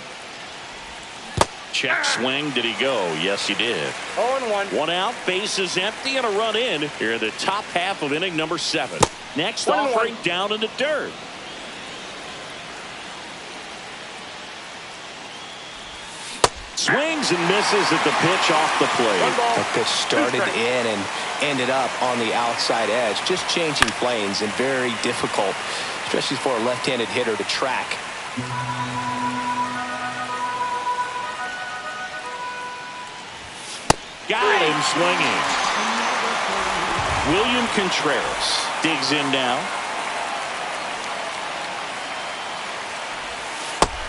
Check swing. Did he go? Yes, he did. 0-1. One out, bases empty, and a run in here in the top half of inning number 7. Next offering down in the dirt. Swings and misses at the pitch off the plate. The pitch started in and ended up on the outside edge. Just changing planes and very difficult, especially for a left-handed hitter to track. Got him swinging. William Contreras digs in now.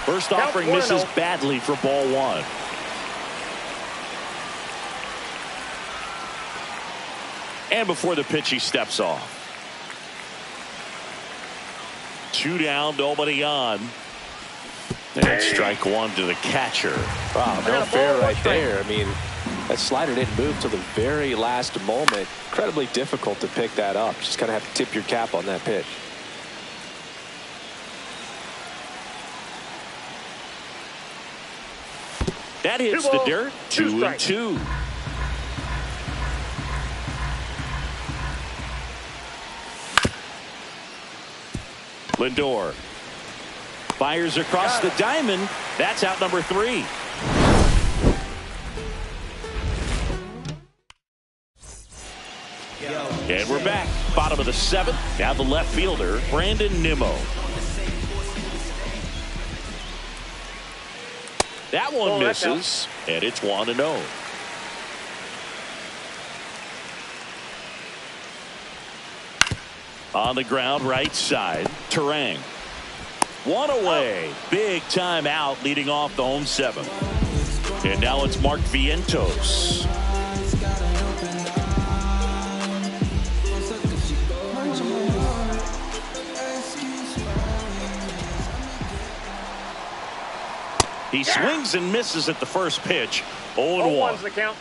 First offering misses badly for ball 1. And before the pitch, he steps off. 2 down, nobody on. And strike 1 to the catcher. Wow, no fair right there. I mean, that slider didn't move till the very last moment. Incredibly difficult to pick that up. Just kind of have to tip your cap on that pitch. That hits the dirt. 2-2. Lindor fires across the diamond. That's out number 3. And we're back. Bottom of the 7th. Now the left fielder, Brandon Nimmo. That one misses, and it's 1-0. On the ground, right side, Turang. One away. Big time out leading off the home 7th. And now it's Mark Vientos. He swings and misses at the first pitch. 0-1. The count.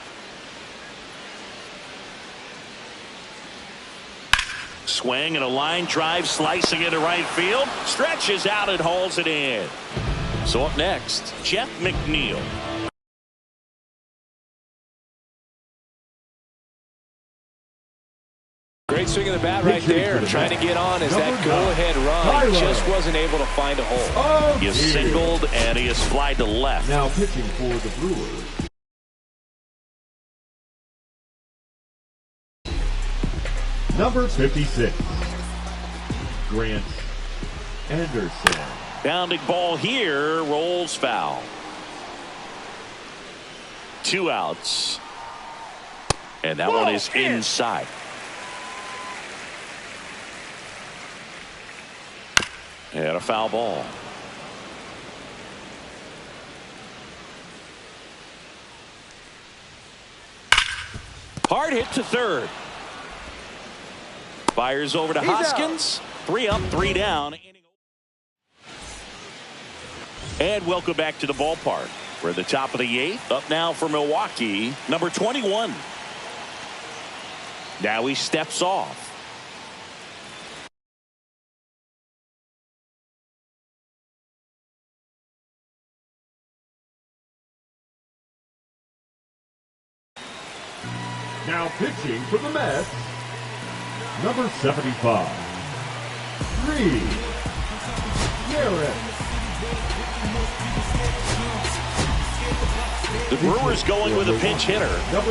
Swing and a line drive slicing into right field. Stretches out and hauls it in. So up next, Jeff McNeil. Great swing of the bat right there. Trying to get on as that go-ahead run. He just wasn't able to find a hole. He has singled and he has flied to left. Now pitching for the Brewers, number 56, Grant Anderson. Bounding ball here, rolls foul. 2 outs. And that one is inside. And a foul ball. Hard hit to third. Fires over to Hoskins. 3 up, 3 down. And welcome back to the ballpark. We're at the top of the 8th. Up now for Milwaukee, number 21. Now he steps off. Now pitching for the Mets, number 75, Reed Garrett. The Brewers going with a pinch hitter,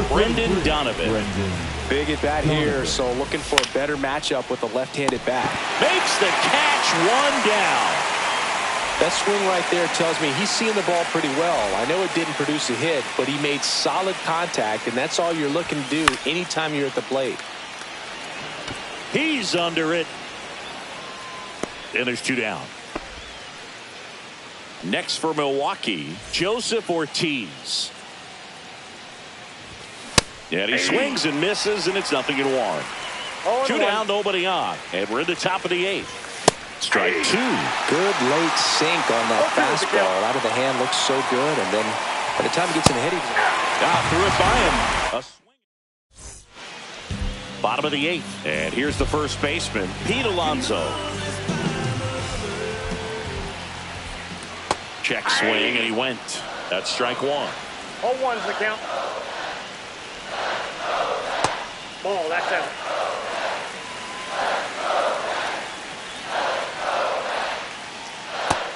Brendan Donovan. Big at bat here, so looking for a better matchup with a left-handed bat. Makes the catch, 1 down. That swing right there tells me he's seeing the ball pretty well. I know it didn't produce a hit, but he made solid contact, and that's all you're looking to do anytime you're at the plate. He's under it. And there's 2 down. Next for Milwaukee, Joseph Ortiz. And he swings and misses, and it's 0-1. 2 down, nobody on. And we're in the top of the 8th. Strike 2. Good late sink on that fastball. Out of the hand, looks so good. And then by the time he gets in the hit, threw it by him. A swing. Bottom of the 8th. And here's the first baseman, Pete Alonso. Check swing, and he went. That's strike 1. 0-1 is the count. Ball, that's out.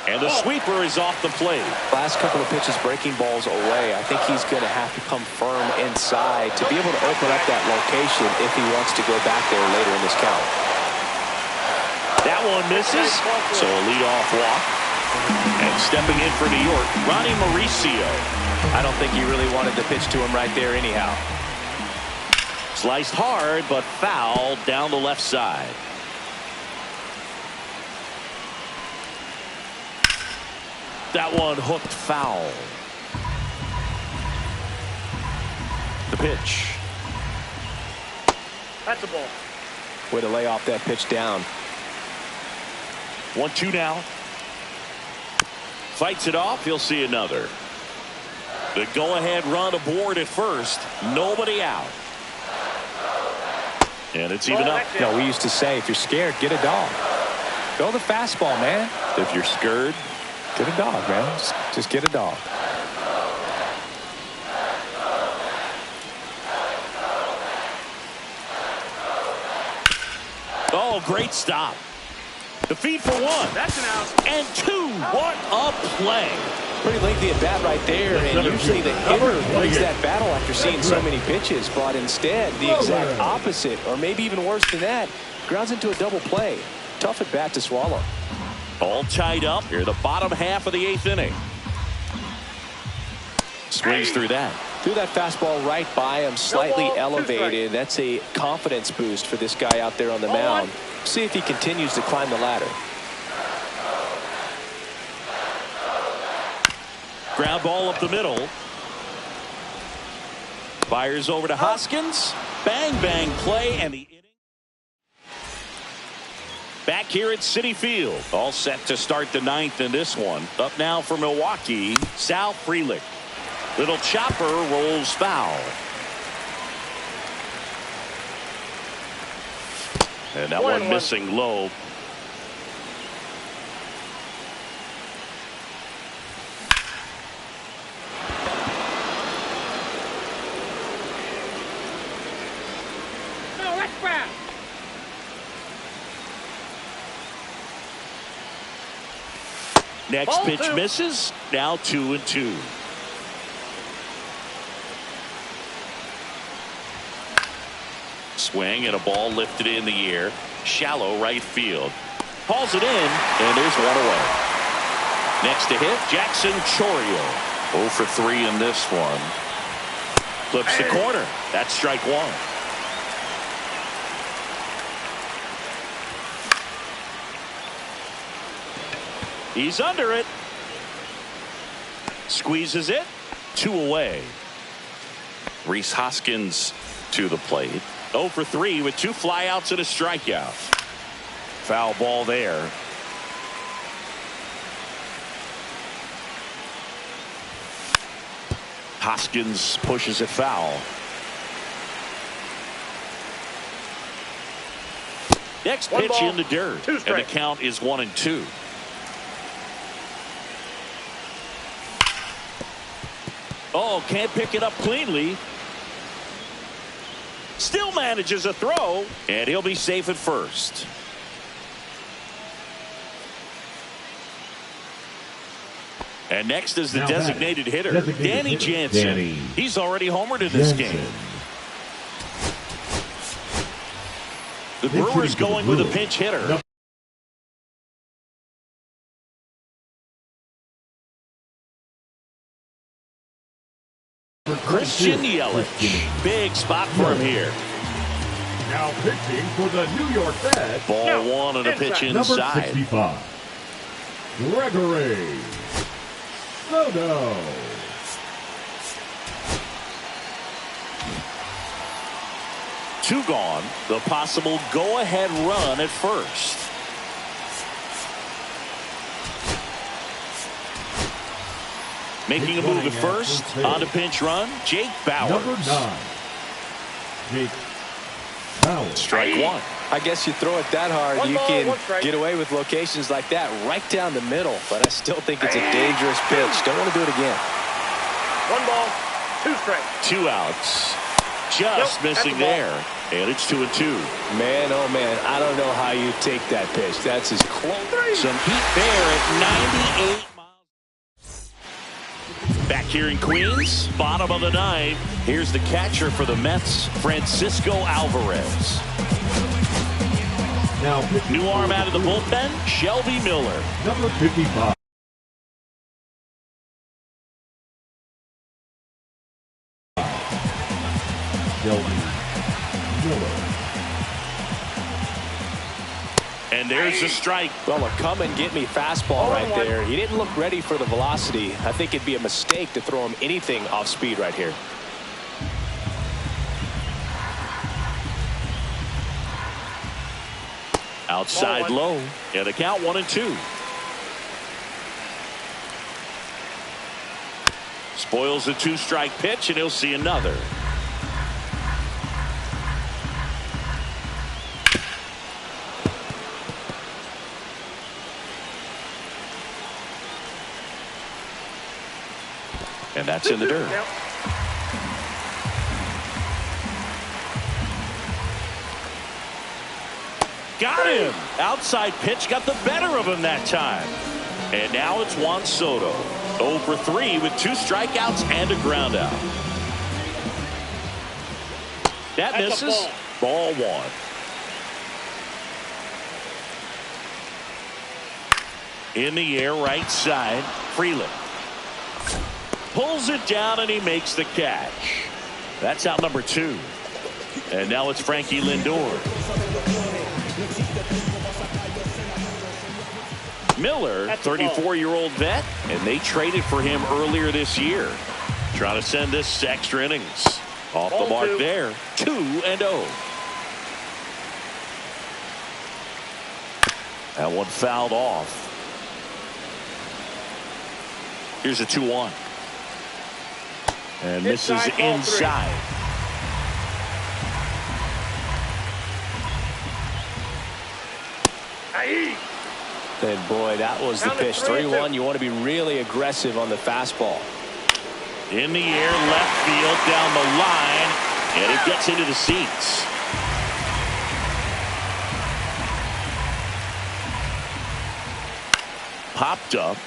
And the sweeper is off the plate. Last couple of pitches breaking balls away. I think he's going to have to come firm inside to be able to open up that location if he wants to go back there later in this count. That one misses, so a leadoff walk. And stepping in for New York, Ronnie Mauricio. I don't think he really wanted to pitch to him right there anyhow. Sliced hard, but foul down the left side. That one hooked foul. The pitch. That's a ball. Way to lay off that pitch down. 1-2 now. Fights it off. He'll see another. The go-ahead run aboard at first. Nobody out. And it's even up. You know, we used to say, if you're scared, get a dog. Go the fastball, man. If you're scared, get a dog, man. Just get a dog. Oh, great stop. The feed for 1. That's an out. And 2. What a play. Pretty lengthy at bat right there, and usually the hitter wins that battle after seeing so many pitches, but instead the exact opposite, or maybe even worse than that, grounds into a double play. Tough at bat to swallow. All tied up here, the bottom half of the 8th inning. Swings through that. Threw that fastball right by him, slightly elevated. That's a confidence boost for this guy out there on the mound. See if he continues to climb the ladder. Ground ball up the middle. Fires over to Hoskins. Bang, bang play, and the inning. Back here at Citi Field. All set to start the 9th in this one. Up now for Milwaukee, Sal Frelick. Little chopper rolls foul. And that one missing low. No, that's foul. Next Ball pitch 2. misses. Now 2-2. Swing and a ball lifted in the air. Shallow right field. Hauls it in, and there's one away. Next to hit, Jackson Chourio. 0 for 3 in this one. Flips the corner. That's strike 1. He's under it. Squeezes it. 2 away. Rhys Hoskins to the plate. 0 for 3 with 2 flyouts and a strikeout. Foul ball there. Hoskins pushes it foul. Next pitch in the dirt, and the count is 1-2. Oh, can't pick it up cleanly. Still manages a throw, and he'll be safe at first. And next is the designated hitter, Danny Jansen. He's already homered in this game. The Brewers going with a pinch hitter. Christian Yelich. Big spot for him here. Now pitching for the New York Mets. Ball one and a pitch inside. Number 65, Gregory Soto. Two gone. The possible go-ahead run at first. Making a move at first on a pinch run, Jake Bauers. Number 9, Jake Bauers. Strike one. I guess you throw it that hard, you can get away with locations like that right down the middle. But I still think it's a dangerous pitch. Don't want to do it again. 1 ball, 2 strikes. 2 outs. Just missing there. And it's 2-2. Man, oh man, I don't know how you take that pitch. That's as close. Some heat there at 98 miles. Back here in Queens, bottom of the 9th. Here's the catcher for the Mets, Francisco Alvarez. Now new arm out of the bullpen, Shelby Miller. Number 55. Shelby Miller. And there's a strike. Well, a come-and-get-me fastball right there. He didn't look ready for the velocity. I think it'd be a mistake to throw him anything off speed right here. Outside low. And the count 1-2. Spoils the 2-strike pitch, and he'll see another. And that's in the dirt. Got him. Outside pitch got the better of him that time. And now it's Juan Soto. 0 for 3 with 2 strikeouts and a ground out. That misses. Ball 1. In the air, right side. Freeland pulls it down, and he makes the catch. That's out number 2. And now it's Frankie Lindor. Miller, 34-year-old vet, and they traded for him earlier this year. Trying to send this to extra innings. Off the mark there. 2-0. That one fouled off. Here's a 2-1. And misses inside. And boy, that was the pitch. 3-1. You want to be really aggressive on the fastball. In the air, left field, down the line, and it gets into the seats. Popped up.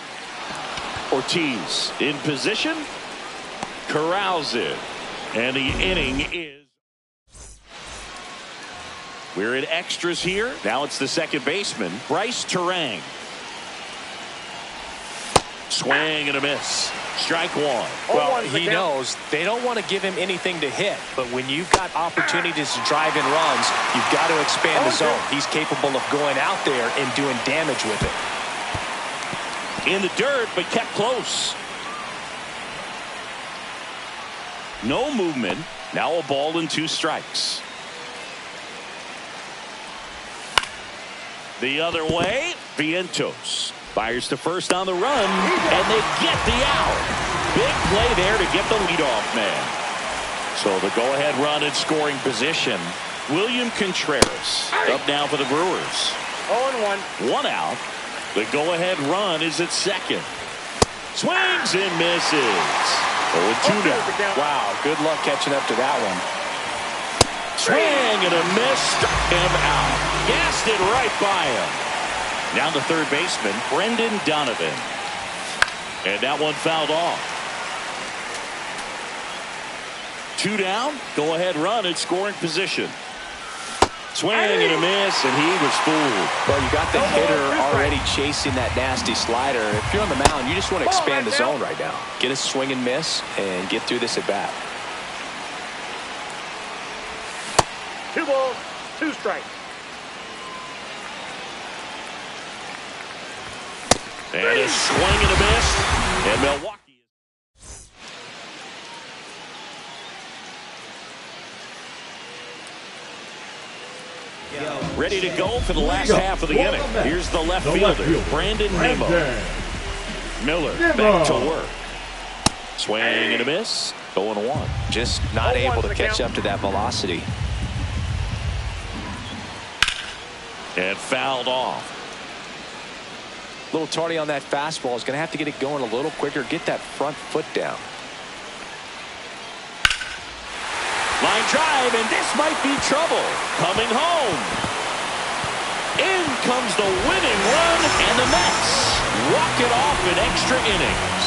Ortiz in position. Corrals it. And the inning is. We're in extras here. Now it's the second baseman, Bryce Turang. Swing and a miss. Strike 1. Well, he knows they don't want to give him anything to hit, but when you've got opportunities to drive in runs, you've got to expand the zone. He's capable of going out there and doing damage with it. In the dirt, but kept close. No movement. Now a ball and 2 strikes. The other way, Vientos fires to first on the run, and they get the out. Big play there to get the leadoff man. So the go-ahead run in scoring position. William Contreras up now for the Brewers. 0-1. 1 out. The go-ahead run is at second. Swings and misses. 0-2 now. Wow, good luck catching up to that one. Swing and a miss. Struck him out. Gassed it right by him. Now the third baseman, Brendan Donovan. And that one fouled off. 2 down. Go ahead run in scoring position. Swing and a miss, and he was fooled. Well, you got the hitter already chasing that nasty slider. If you're on the mound, you just want to expand the zone right now. Get a swing and miss and get through this at bat. 2 balls, 2 strikes. And a swing and a miss. And Milwaukee. Ready to go for the last half of the inning. Here's the left fielder, Brandon Nimmo. Miller back to work. Swing and a miss. 0-1. Just not able to catch up to that velocity. And fouled off. A little tardy on that fastball. Is going to have to get it going a little quicker. Get that front foot down. Line drive, and this might be trouble. Coming home. In comes the winning run, and the Mets walk it off in extra innings.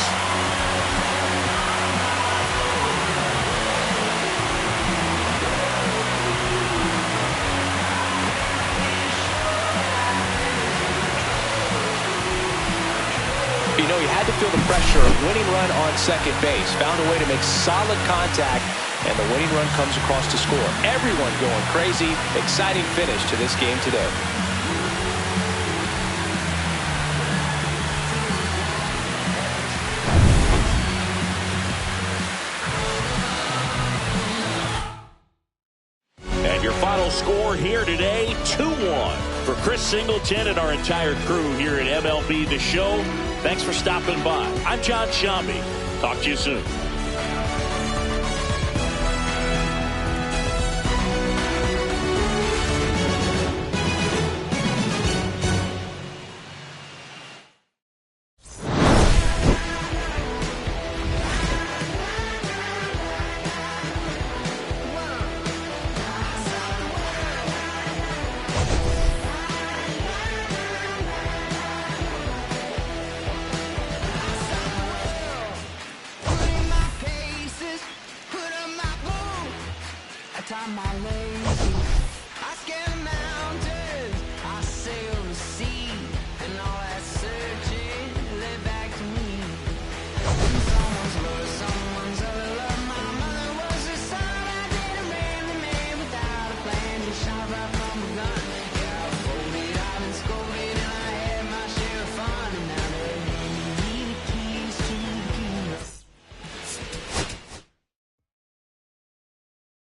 You know, he had to feel the pressure. Winning run on second base. Found a way to make solid contact, and the winning run comes across to score. Everyone going crazy. Exciting finish to this game today. And your final score here today, 2-1. For Chris Singleton and our entire crew here at MLB The Show, thanks for stopping by. I'm John Shambi. Talk to you soon.